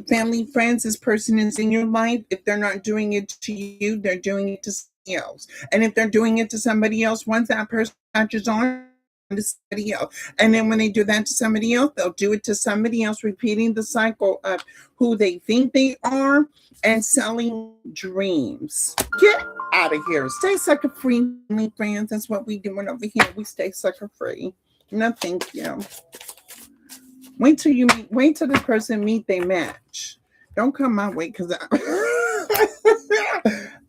[SPEAKER 2] family, friends, this person is in your life, if they're not doing it to you, they're doing it to somebody else. And if they're doing it to somebody else, once that person catches on to somebody else, and then when they do that to somebody else, they'll do it to somebody else, repeating the cycle of who they think they are and selling dreams. Get out of here. Stay sucker free, friends. That's what we doing over here. We stay sucker free. No, thank you. Wait till this person meet they match. Don't come my way, because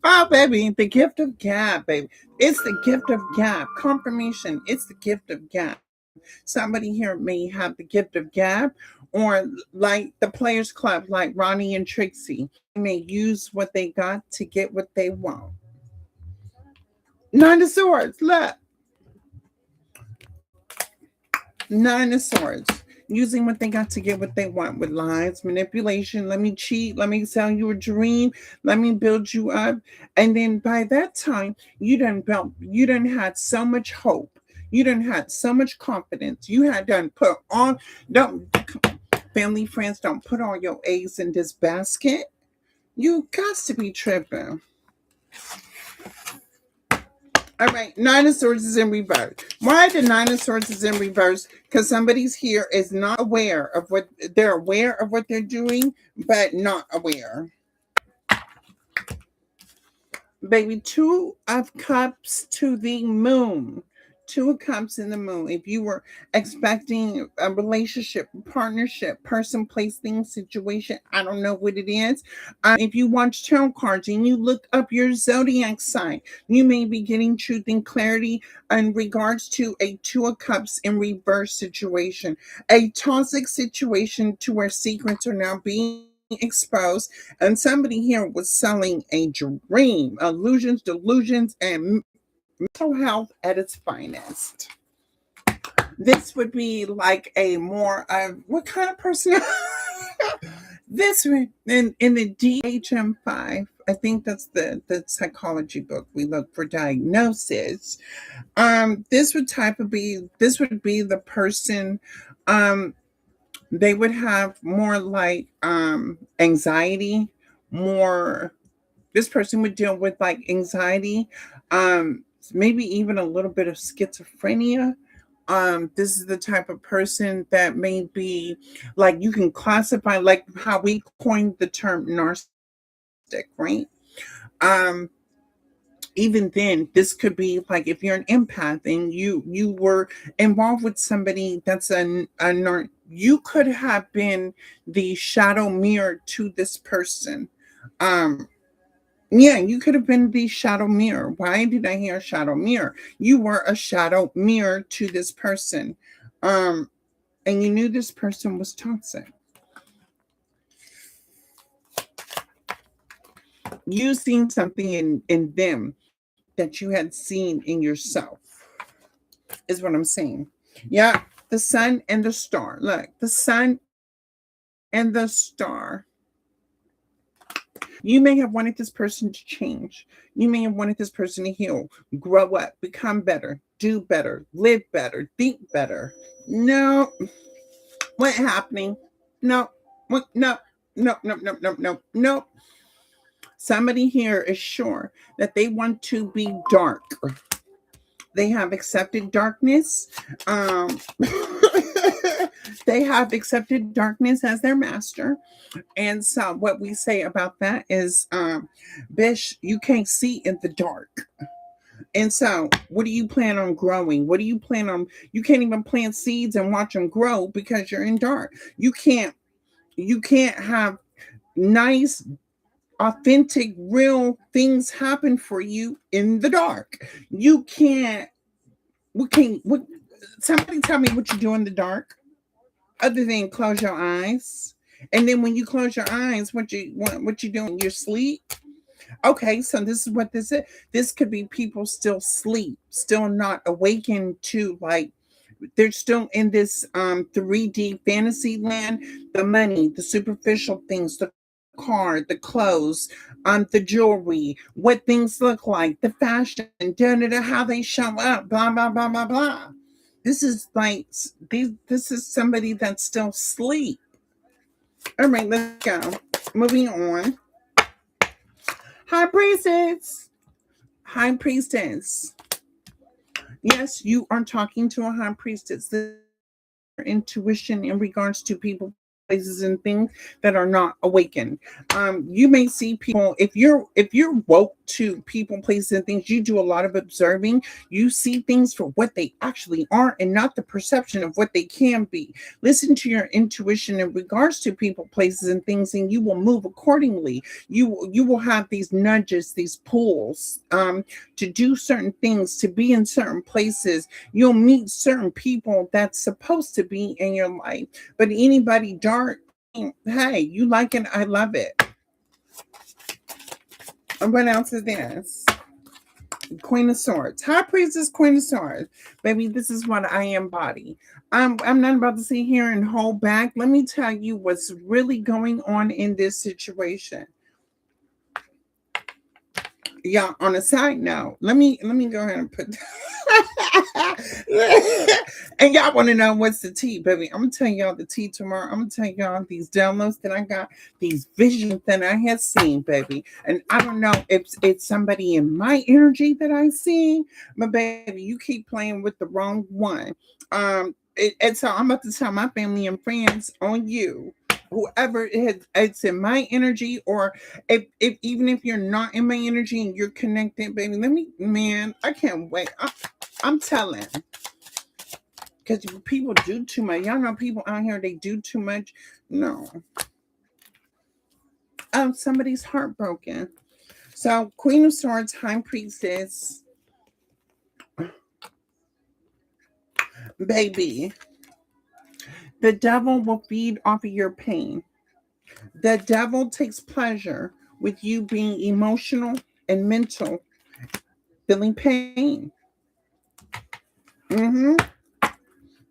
[SPEAKER 2] oh, baby, the gift of gab, baby. It's the gift of gab. Confirmation. It's the gift of gab. Somebody here may have the gift of gab, or like the Players Club, like Ronnie and Trixie, may use what they got to get what they want. Nine of Swords, look. Nine of Swords. Using what they got to get what they want, with lies, manipulation. Let me cheat. Let me sell you a dream. Let me build you up. And then by that time, you done had so much hope. You done had so much confidence. You had done put on, don't, family, friends, don't put all your eggs in this basket. You got to be tripping. All right, Nine of Swords is in reverse. Why the Nine of Swords is in reverse? Because somebody's here is not aware of what they're aware of what they're doing, but not aware. Baby, two of cups to the moon. Two of cups in the moon. If you were expecting a relationship, partnership, person, place, thing, situation, I don't know what it is. If you watch tarot cards and you look up your zodiac sign, you may be getting truth and clarity in regards to a two of cups in reverse situation. A toxic situation to where secrets are now being exposed, and somebody here was selling a dream, illusions, delusions, and mental health at its finest. This would be like a more of what kind of person? This would in the DHM-5. I think that's the psychology book we look for diagnosis. This would be the person. Um, they would have more like anxiety, more. This person would deal with like anxiety, maybe even a little bit of schizophrenia. This is the type of person that may be like, you can classify like how we coined the term narcissistic, right? Um, Even then, this could be like if you're an empath and you were involved with somebody that's you could have been the shadow mirror to this person. Um, yeah, you could have been the shadow mirror. Why did I hear shadow mirror? You were a shadow mirror to this person. Um, and you knew this person was toxic. You seen something in them that you had seen in yourself, is what I'm saying. Yeah, the sun and the star. Look, the sun and the star. You may have wanted this person to change. You may have wanted this person to heal, grow up, become better, do better, live better, think better. No, what happening? No, what? No, no, no, no, no, no, no. Somebody here is sure that they want to be dark. They have accepted darkness. They have accepted darkness as their master. And so what we say about that is, Bish, you can't see in the dark. And so what do you plan on growing? What do you plan on? You can't even plant seeds and watch them grow because you're in dark. You can't have nice, authentic, real things happen for you in the dark. You can't. What, somebody tell me what you do in the dark other than close your eyes. And then when you close your eyes, what you doing? You're asleep. Okay, so this is what this is. This could be people still sleep, still not awakened to, like, they're still in this 3D fantasy land. The money, the superficial things, the car, the clothes, the jewelry, what things look like, the fashion, how they show up, blah blah blah blah blah. This is like this is somebody that's still asleep. All right, let's go. Moving on. High priestess. High priestess. Yes, you are talking to a high priestess. This intuition in regards to people, places, and things that are not awakened. You may see people, if you're woke to people, places, and things. You do a lot of observing. You see things for what they actually are and not the perception of what they can be. Listen to your intuition in regards to people, places, and things, and you will move accordingly. You will have these nudges, these pulls, to do certain things, to be in certain places. You'll meet certain people that's supposed to be in your life. But anybody dark, hey, you like it, I love it. And what else is this? Queen of Swords. High Priestess, Queen of Swords. Baby, this is what I embody. I'm not about to sit here and hold back. Let me tell you what's really going on in this situation. Yeah, on a side note, let me go ahead and put and y'all want to know what's the tea, baby. I'm gonna tell y'all the tea tomorrow. I'm gonna tell y'all these downloads that I got, these visions that I had seen, baby. And I don't know if it's somebody in my energy that I see, but baby, you keep playing with the wrong one. And so I'm about to tell my family and friends on you. whoever it's in my energy, or if even if you're not in my energy and you're connected, baby, man, I can't wait. I'm telling, because people do too much. Y'all know people out here, they do too much. No. Somebody's heartbroken. So Queen of Swords, High Priestess, baby, the devil will feed off of your pain. The devil takes pleasure with you being emotional and mental, feeling pain. Mm-hmm.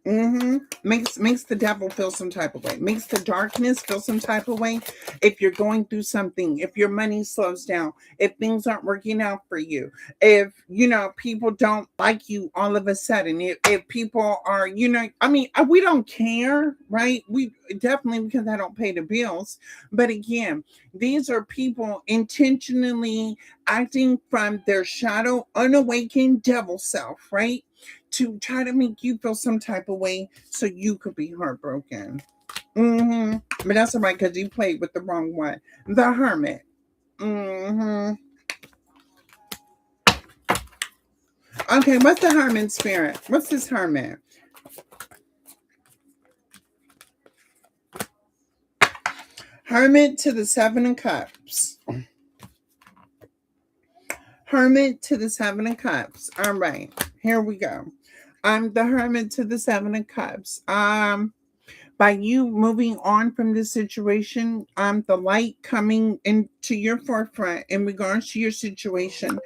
[SPEAKER 2] Mm-hmm. Makes the devil feel some type of way. Makes the darkness feel some type of way. If you're going through something, if your money slows down, if things aren't working out for you, if people don't like you all of a sudden, if people are, I mean, we don't care, right? We definitely, because I don't pay the bills. But again, these are people intentionally acting from their shadow, unawakened devil self, right? To try to make you feel some type of way so you could be heartbroken. But that's all right, because you played with the wrong one. The Hermit. Okay, what's the Hermit spirit? What's this Hermit? Hermit to the Seven of Cups. Hermit to the Seven of Cups. All right, here we go. I'm the Hermit to the Seven of Cups. By you moving on from this situation, the light coming into your forefront in regards to your situation.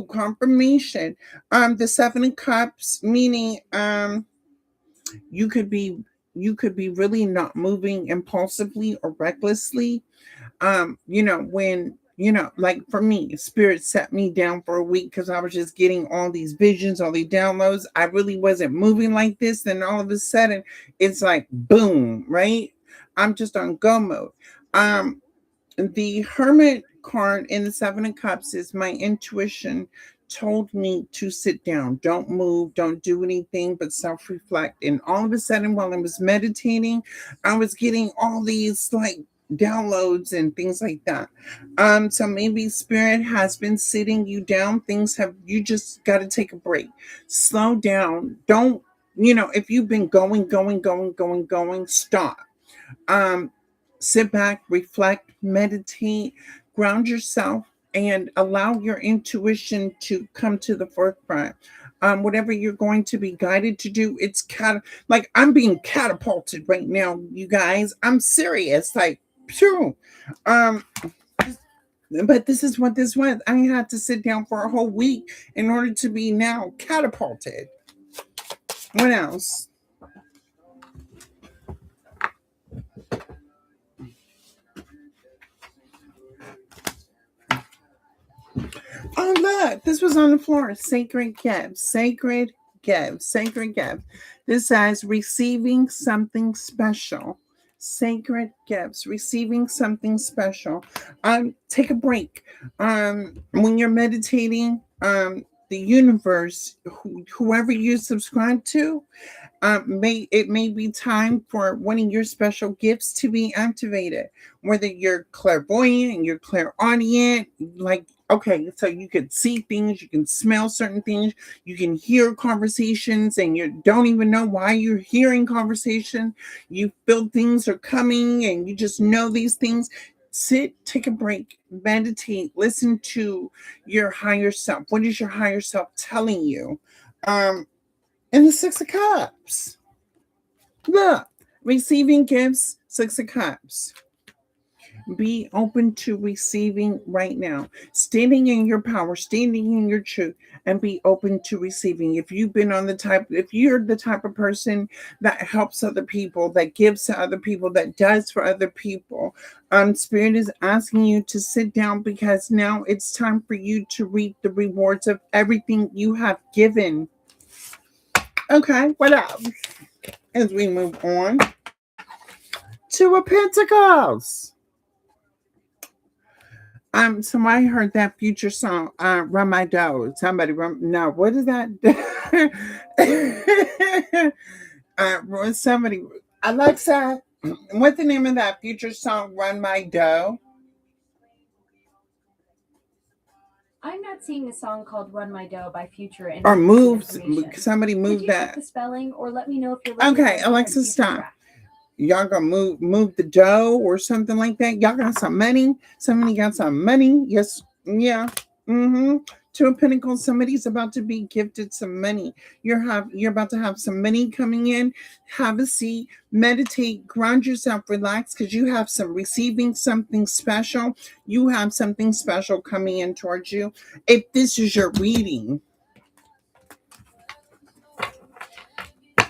[SPEAKER 2] Confirmation. The Seven of Cups, meaning you could be really not moving impulsively or recklessly. When like for me, spirit set me down for a week because I was just getting all these visions, all these downloads. I really wasn't moving like this. Then all of a sudden it's like boom, right? I'm just on go mode. The Hermit card in the Seven of Cups is my intuition told me to sit down, don't move, don't do anything but self-reflect. And all of a sudden, while I was meditating, I was getting all these like downloads and things like that. So maybe spirit has been sitting you down. You just got to take a break, slow down. Don't, if you've been going, stop. um Sit back, reflect, meditate, ground yourself, and allow your intuition to come to the forefront. Whatever you're going to be guided to do, like I'm being catapulted right now, you guys. I'm serious, like phew. um but this is what this was. I had to sit down for a whole week in order to be now catapulted. What else? Oh, look, this was on the floor. Sacred gifts, sacred gifts, sacred gifts. This says receiving something special. Sacred gifts, receiving something special. Take a break. When you're meditating, the universe, whoever you subscribe to, may be time for one of your special gifts to be activated. Whether you're clairvoyant, you're clairaudient, like okay, so you can see things, you can smell certain things, you can hear conversations, and you don't even know why you're hearing conversation. You feel things are coming, and you just know these things. Sit, take a break, meditate, listen to your higher self. What is your higher self telling you? And the Six of Cups. Look, receiving gifts, Six of Cups. Be open to receiving right now. Standing in your power, standing in your truth, and be open to receiving. If you're the type of person that helps other people, that gives to other people, that does for other people, Spirit is asking you to sit down because now it's time for you to reap the rewards of everything you have given. Okay, what else? As we move on to a Pentacles. Somebody heard that future song, Run My Dough. Somebody run, no, what is that? Somebody, Alexa, What's the name of that future song? Run My Dough.
[SPEAKER 3] I'm not seeing a song called Run My Dough by Future in
[SPEAKER 2] Or
[SPEAKER 3] my list of
[SPEAKER 2] moves.
[SPEAKER 3] information.
[SPEAKER 2] Somebody
[SPEAKER 3] Could
[SPEAKER 2] move
[SPEAKER 3] you check
[SPEAKER 2] that.
[SPEAKER 3] the spelling or let me know if you're looking
[SPEAKER 2] Okay,
[SPEAKER 3] at a different
[SPEAKER 2] Alexa,
[SPEAKER 3] Future
[SPEAKER 2] stop.
[SPEAKER 3] track?
[SPEAKER 2] Y'all gonna move the dough or something like that. Y'all got some money. Somebody got some money. Yes, yeah. Mm-hmm. Two of Pentacles. Somebody's about to be gifted some money. You're about to have some money coming in. Have a seat. Meditate. Ground yourself. Relax, because you have some receiving something special. You have something special coming in towards you. If this is your reading,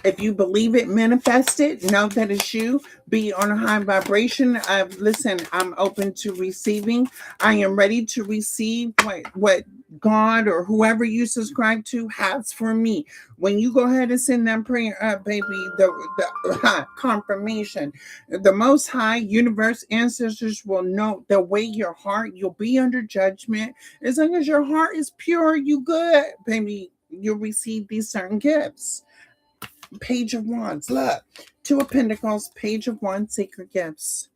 [SPEAKER 2] if you believe it, manifest it. Know that it's you. Be on a high vibration. Listen, I'm open to receiving. I am ready to receive what God or whoever you subscribe to has for me. When you go ahead and send that prayer up, baby, the confirmation, the Most High Universe ancestors will know the way your heart. You'll be under judgment as long as your heart is pure. You good, baby. You'll receive these certain gifts. Page of Wands. Look, Two of Pentacles, Page of Wands, Sacred Gifts.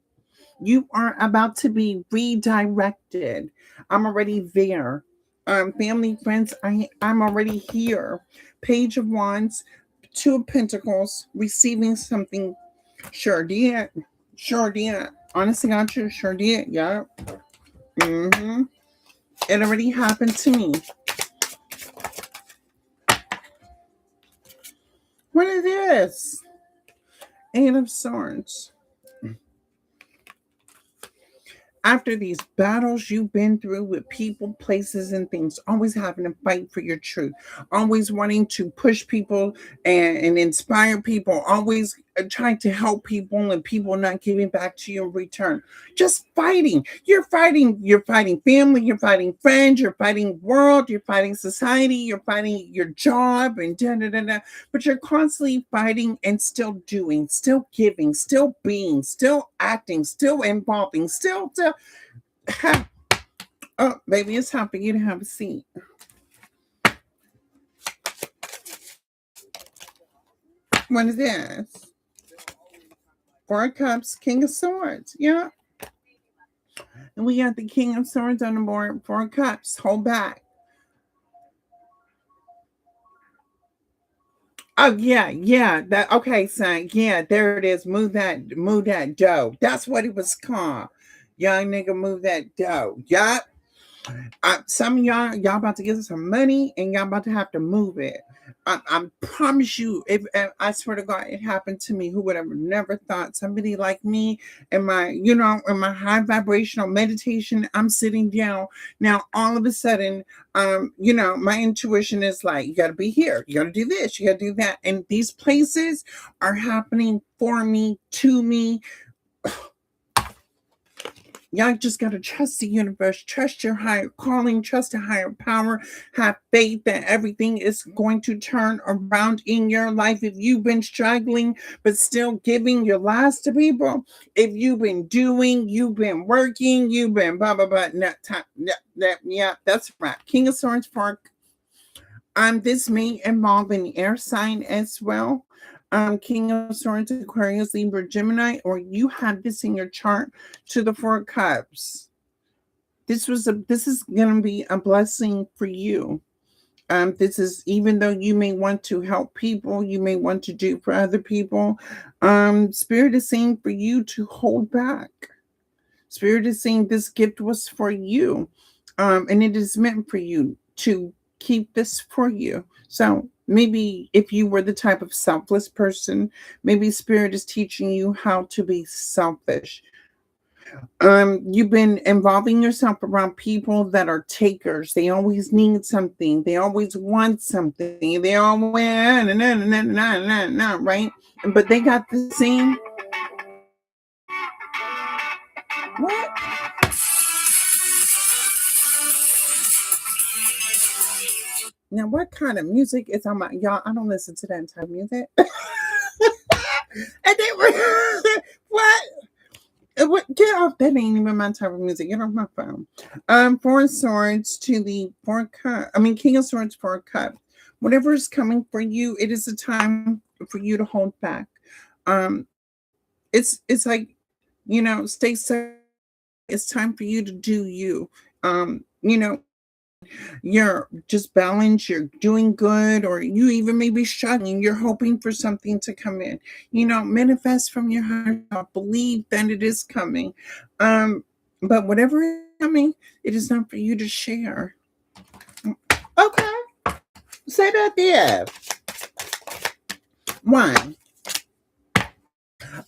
[SPEAKER 2] You are about to be redirected. I'm already there. Family, friends, I'm already here. Page of Wands, Two of Pentacles, receiving something. Sure did. Sure did. Honestly, got you. Sure did. Yeah. Mm-hmm. It already happened to me. What is this? Eight of Swords. After these battles you've been through with people, places, and things, always having to fight for your truth, always wanting to push people and inspire people, always trying to help people and people not giving back to you in return. Just fighting. You're fighting family, you're fighting friends, you're fighting world, you're fighting society, you're fighting your job and da da da da. But you're constantly fighting and still doing, still giving, still being, still acting, still involving, still. Oh, baby, it's time for you to have a seat. What is this? Four of Cups, King of Swords. Yeah. And we got the King of Swords on the board. Four of Cups. Hold back. Oh yeah, yeah. That okay, son. Yeah, there it is. Move that dough. That's what it was called. Young nigga, move that dough. Yup. Some of y'all about to get some money and y'all about to have to move it. I promise you, if I swear to God, it happened to me. Who would have never thought somebody like me in my, in my high vibrational meditation, I'm sitting down. Now all of a sudden, my intuition is like, you gotta be here, you gotta do this, you gotta do that. And these places are happening for me, to me. Y'all just got to trust the universe, trust your higher calling, trust a higher power, have faith that everything is going to turn around in your life. If you've been struggling, but still giving your lives to people, if you've been doing, you've been working, you've been blah, blah, blah, yeah, that's right. King of Swords for this may involve an air sign as well. King of Swords, Aquarius, Libra, Gemini, or you have this in your chart to the Four of Cups. This is gonna be a blessing for you. This is, even though you may want to help people, you may want to do for other people. Spirit is saying for you to hold back. Spirit is saying this gift was for you, and it is meant for you to keep this for you. So maybe if you were the type of selfless person, maybe Spirit is teaching you how to be selfish. You've been involving yourself around people that are takers. They always need something. They always want something. They always right? But they got the same. What? Now, what kind of music is on my y'all? I don't listen to that type of music. And they were what? Get off! That ain't even my type of music. Get off my phone. Four of Swords to the Four Cup. I mean, King of Swords, Four Cup. Whatever is coming for you, it is a time for you to hold back. Um, it's like, stay safe. It's time for you to do you. You know, you're just balanced, you're doing good, or you even may be struggling, you're hoping for something to come in. Manifest from your higher self, believe that it is coming. But whatever is coming, it is not for you to share. Okay, say that there. Why?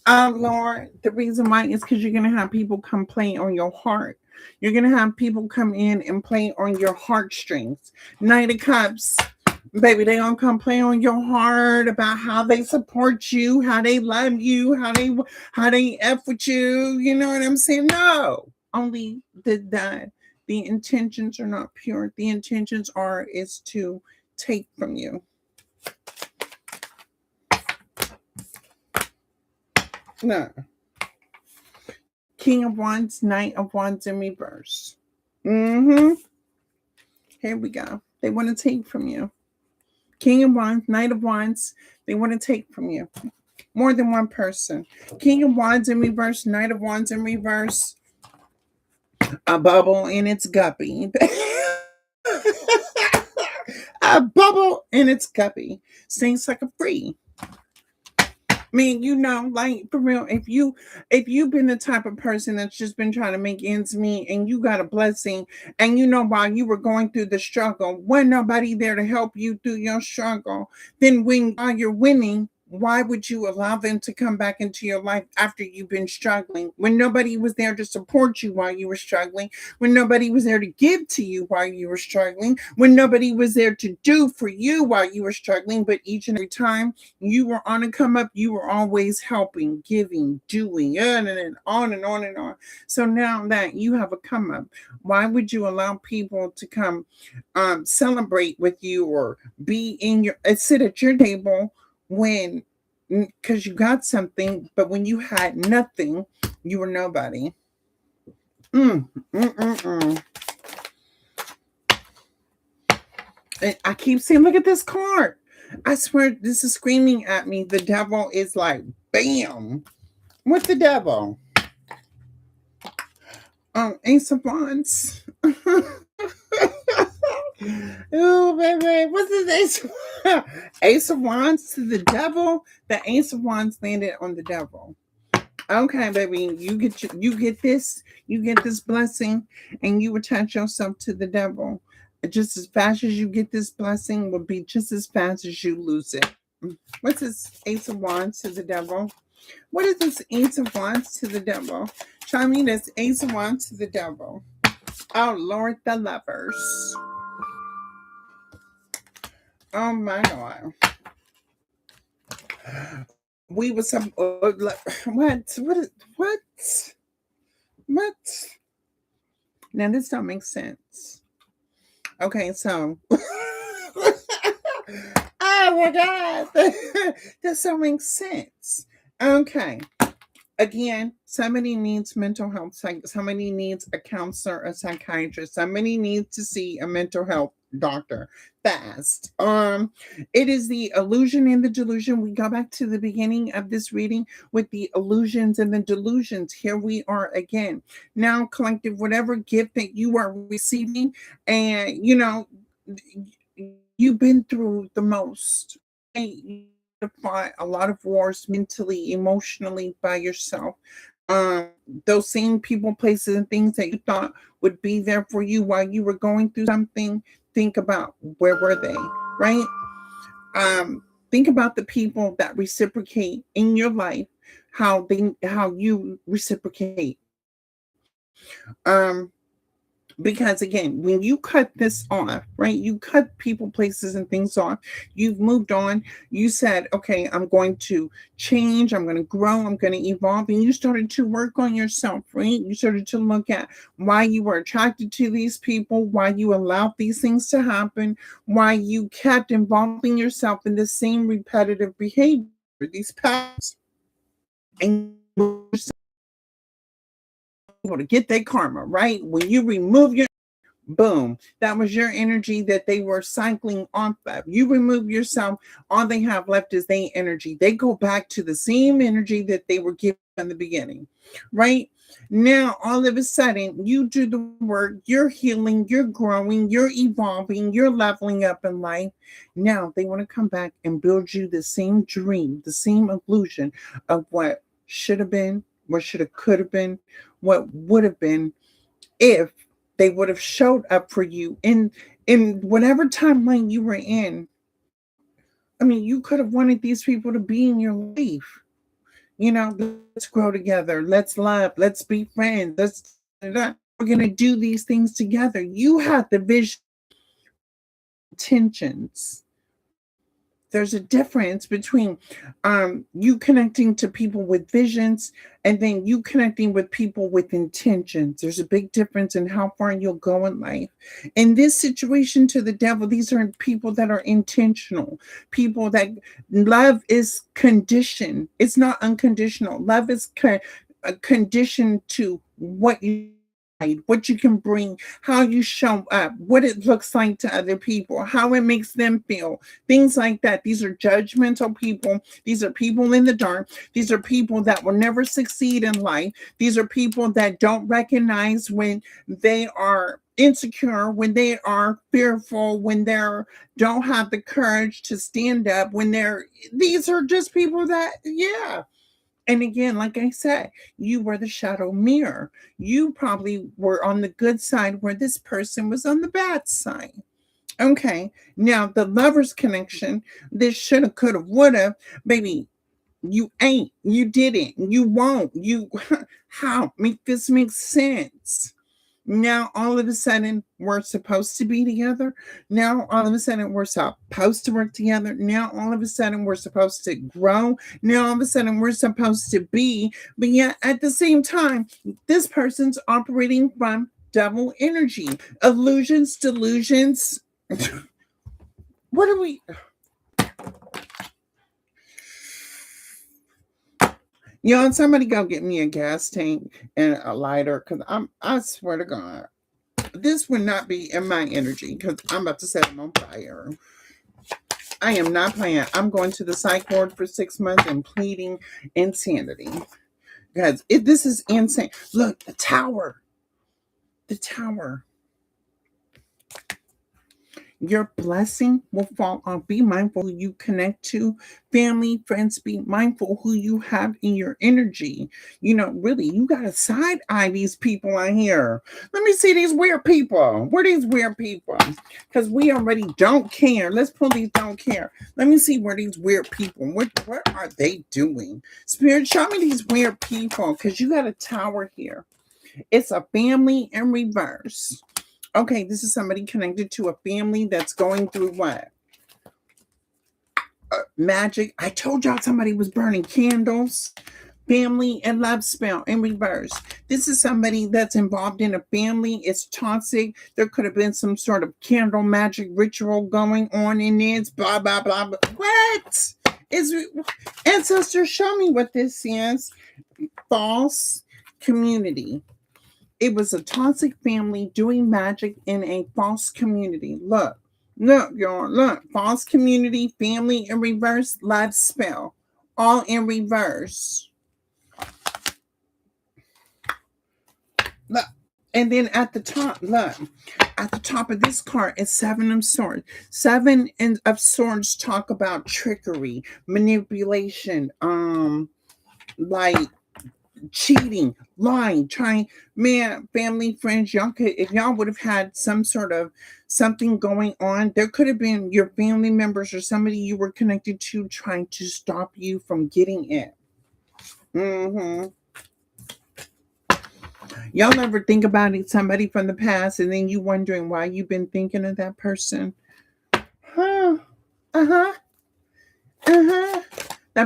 [SPEAKER 2] Lord, the reason why is because you're gonna have people come play on your heart. You're gonna have people come in and play on your heartstrings. Knight of Cups, baby, they gonna come play on your heart about how they support you, how they love you, how they f with you. You know what I'm saying? No, only the intentions are not pure. The intentions is to take from you. No. King of Wands, Knight of Wands in reverse. Mm-hmm. Here we go. They want to take from you. King of Wands, Knight of Wands, they want to take from you. More than one person. King of Wands in reverse, Knight of Wands in reverse. A bubble in its guppy. A bubble in its guppy. Sings like a free. Like for real, if you've been the type of person that's just been trying to make ends meet and you got a blessing, and while you were going through the struggle, wasn't nobody there to help you through your struggle, then while you're winning, why would you allow them to come back into your life after you've been struggling? When nobody was there to support you while you were struggling, when nobody was there to give to you while you were struggling, when nobody was there to do for you while you were struggling, but each and every time you were on a come up, you were always helping, giving, doing, and on and on and on. So now that you have a come up, why would you allow people to come celebrate with you or be sit at your table when, because you got something, but when you had nothing, you were nobody. Mm, mm, mm, mm. And I keep saying, look at this card. I swear this is screaming at me. The devil is like, bam. What's the devil? Ace of Wands. Oh, baby. What's this Ace? Ace of Wands to the devil. The Ace of Wands landed on the devil. Okay, baby. You get this blessing, and you attach yourself to the devil. Just as fast as you get this blessing will be just as fast as you lose it. What's this Ace of Wands to the devil? What is this Ace of Wands to the devil? Show me this Ace of Wands to the devil. Oh, Lord, the Lovers. Oh, my God. We were some... What? Now, this don't make sense. Okay, so... Oh, my God. This don't make sense. Okay. Again, somebody needs mental health. Somebody needs a counselor, a psychiatrist. Somebody needs to see a mental health doctor fast. It is the illusion and the delusion. We go back to the beginning of this reading with the illusions and the delusions. Here we are again. Now, collective, whatever gift that you are receiving, and you've been through the most. You to fight a lot of wars mentally, emotionally by yourself. Those same people, places, and things that you thought would be there for you while you were going through something, think about where were they, right? Think about the people that reciprocate in your life, how you reciprocate. Um, because again, when you cut this off, right, you cut people, places, and things off, you've moved on, you said, okay, I'm going to change, I'm going to grow, I'm going to evolve, and you started to work on yourself, right? You started to look at why you were attracted to these people, why you allowed these things to happen, why you kept involving yourself in the same repetitive behavior, these patterns, and able to get that karma, right? When you remove your Boom. That was your energy that they were cycling off of. You remove yourself, all they have left is their energy. They go back to the same energy that they were given in the beginning, right? Now, all of a sudden, you do the work, you're healing, you're growing, you're evolving, you're leveling up in life. Now, they want to come back and build you the same dream, the same illusion of what should have been, what should have, could have been, what would have been if they would have showed up for you in whatever timeline you were in. I mean, you could have wanted these people to be in your life. Let's grow together. Let's love. Let's be friends. We're going to do these things together. You had the vision intentions. There's a difference between you connecting to people with visions and then you connecting with people with intentions. There's a big difference in how far you'll go in life. In this situation, to the devil, these are people that are intentional, people that love is conditioned. It's not unconditional. Love is conditioned to what you can bring, how you show up, what it looks like to other people, how it makes them feel, things like that. These are judgmental people. These are people in the dark. These are people that will never succeed in life. These are people that don't recognize when they are insecure, when they are fearful, when they don't have the courage to stand up, these are just people that, yeah. And again, like I said, you were the shadow mirror. You probably were on the good side where this person was on the bad side. Okay. Now, the lover's connection, this shoulda, coulda, woulda, baby, you ain't, you didn't, you won't, how? Make this make sense. Now, all of a sudden, we're supposed to be together. Now, all of a sudden, we're supposed to work together. Now, all of a sudden, we're supposed to grow. Now, all of a sudden, we're supposed to be. But yet, at the same time, this person's operating from double energy, illusions, delusions. What are we? Somebody go get me a gas tank and a lighter because I swear to God, this would not be in my energy because I'm about to set them on fire. I am not playing. I'm going to the psych ward for 6 months and pleading insanity because this is insane. Look, the tower. The tower. Your blessing will fall on. Be mindful who you connect to, family, friends. Be mindful who you have in your energy. Really, you got to side eye these people out here. Let me see these weird people. Where are these weird people? Because we already don't care. Let's pull these don't care. Let me see where these weird people. What are they doing? Spirit, show me these weird people because you got a tower here. It's a family in reverse. Okay, this is somebody connected to a family that's going through what? Magic. I told y'all somebody was burning candles. Family and love spell in reverse. This is somebody that's involved in a family. It's toxic. There could have been some sort of candle magic ritual going on in this. Blah, blah, blah, blah. What? Ancestors, show me what this is. False community. It was a toxic family doing magic in a false community. Look, y'all, look. False community, family in reverse, love spell. All in reverse. Look. And then at the top, look. At the top of this card is Seven of Swords. Seven of Swords talk about trickery, manipulation, like cheating, lying, trying, man, family, friends, if y'all would have had some sort of something going on, there could have been your family members or somebody you were connected to trying to stop you from getting it. Y'all ever think about it, somebody from the past, and then you wondering why you've been thinking of that person? That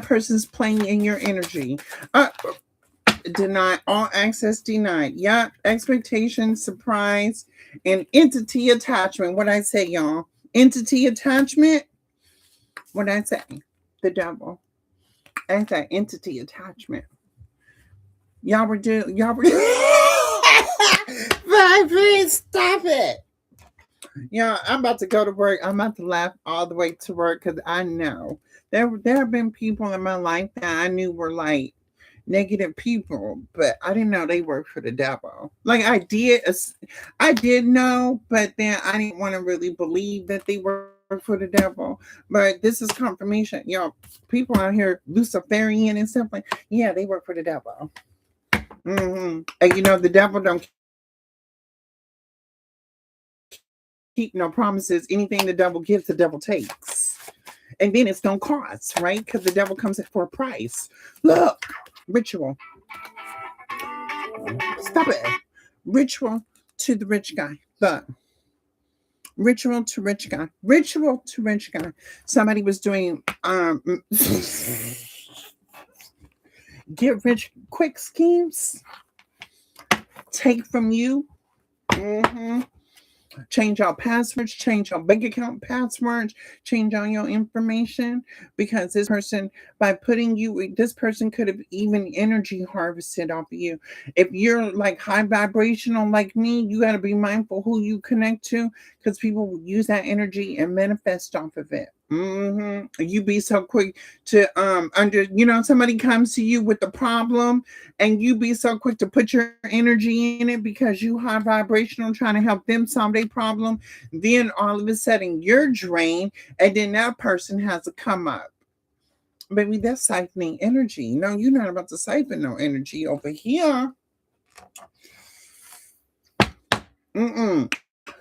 [SPEAKER 2] person's playing in your energy. Denied, all access denied. Yep, expectation, surprise, and entity attachment. What I say, y'all? Entity attachment. What I say? The devil. I say entity attachment. Y'all were. Please stop it. Yeah, I'm about to go to work. I'm about to laugh all the way to work because I know there have been people in my life that I knew were like negative people, but I didn't know they worked for the devil. Like I did know, but then I didn't want to really believe that they worked for the devil. But this is confirmation. People out here Luciferian and stuff like, yeah, they work for the devil. And the devil don't keep no promises. Anything the devil gives, the devil takes. And then it's don't cost, right? Because the devil comes in for a price. Look, ritual, stop it. Ritual to the rich guy. Look, ritual to rich guy. Ritual to rich guy. Somebody was doing get rich quick schemes. Take from you. hmm Change your passwords, change your bank account passwords, change all your information because this person, by putting you, this person could have even energy harvested off of you. If you're like high vibrational like me, you got to be mindful who you connect to because people will use that energy and manifest off of it. You be so quick to somebody comes to you with the problem and you be so quick to put your energy in it because you high vibrational trying to help them solve their problem, then all of a sudden you're drained and then that person has to come up. Baby, that's siphoning energy. No, you're not about to siphon no energy over here.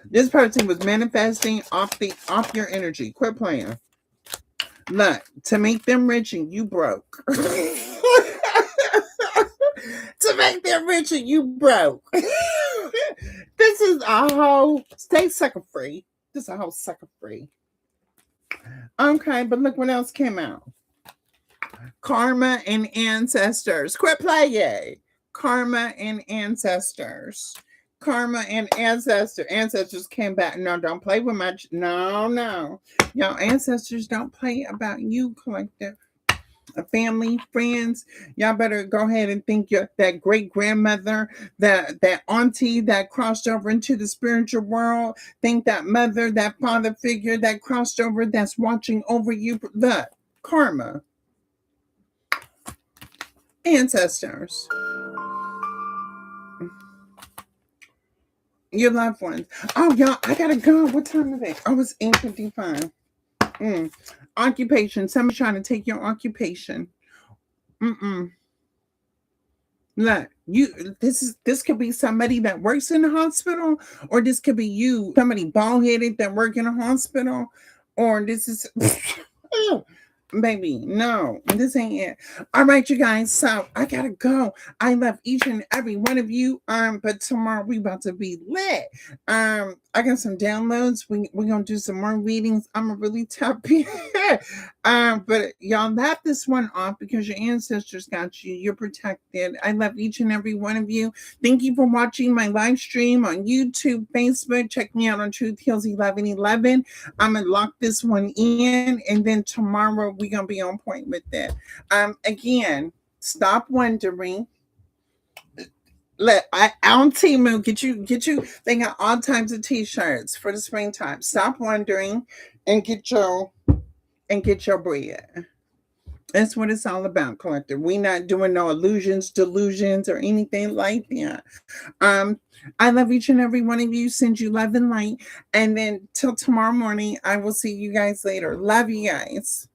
[SPEAKER 2] This person was manifesting off your energy. Quit playing. Look, to make them rich and you broke. To make them rich and you broke. This is a whole stay sucker free. This is a whole sucker free. Okay, but look what else came out. Karma and ancestors. Quit playing. Karma and ancestors. Karma and ancestors came back. No, don't play with my no. Y'all ancestors don't play about you, collective. Family, friends, y'all better go ahead and think that great grandmother, that auntie that crossed over into the spiritual world, think that mother, that father figure that crossed over, that's watching over you. The karma, ancestors, your loved ones. Oh, y'all, I gotta go. What time is it? Oh, it's 8:55. Occupation. Somebody's trying to take your occupation. Look, this could be somebody that works in the hospital, or this could be you, somebody bald headed that work in a hospital, or this is baby, no, this ain't it. All right, you guys. So I gotta go. I love each and every one of you. But tomorrow we about to be lit. I got some downloads. We're gonna do some more readings. I'm a really tough but y'all lap this one off because your ancestors got you. You're protected. I love each and every one of you. Thank you for watching my live stream on YouTube, Facebook. Check me out on Truth Heals 1111. I'm gonna lock this one in, and then tomorrow we're gonna be on point with that. Again, stop wondering. Let on Temu get you. They got all types of t-shirts for the springtime. Stop wondering and get your bread. That's what it's all about, collector. We not doing no illusions, delusions, or anything like that. I love each and every one of you. Send you love and light. And then till tomorrow morning, I will see you guys later. Love you guys.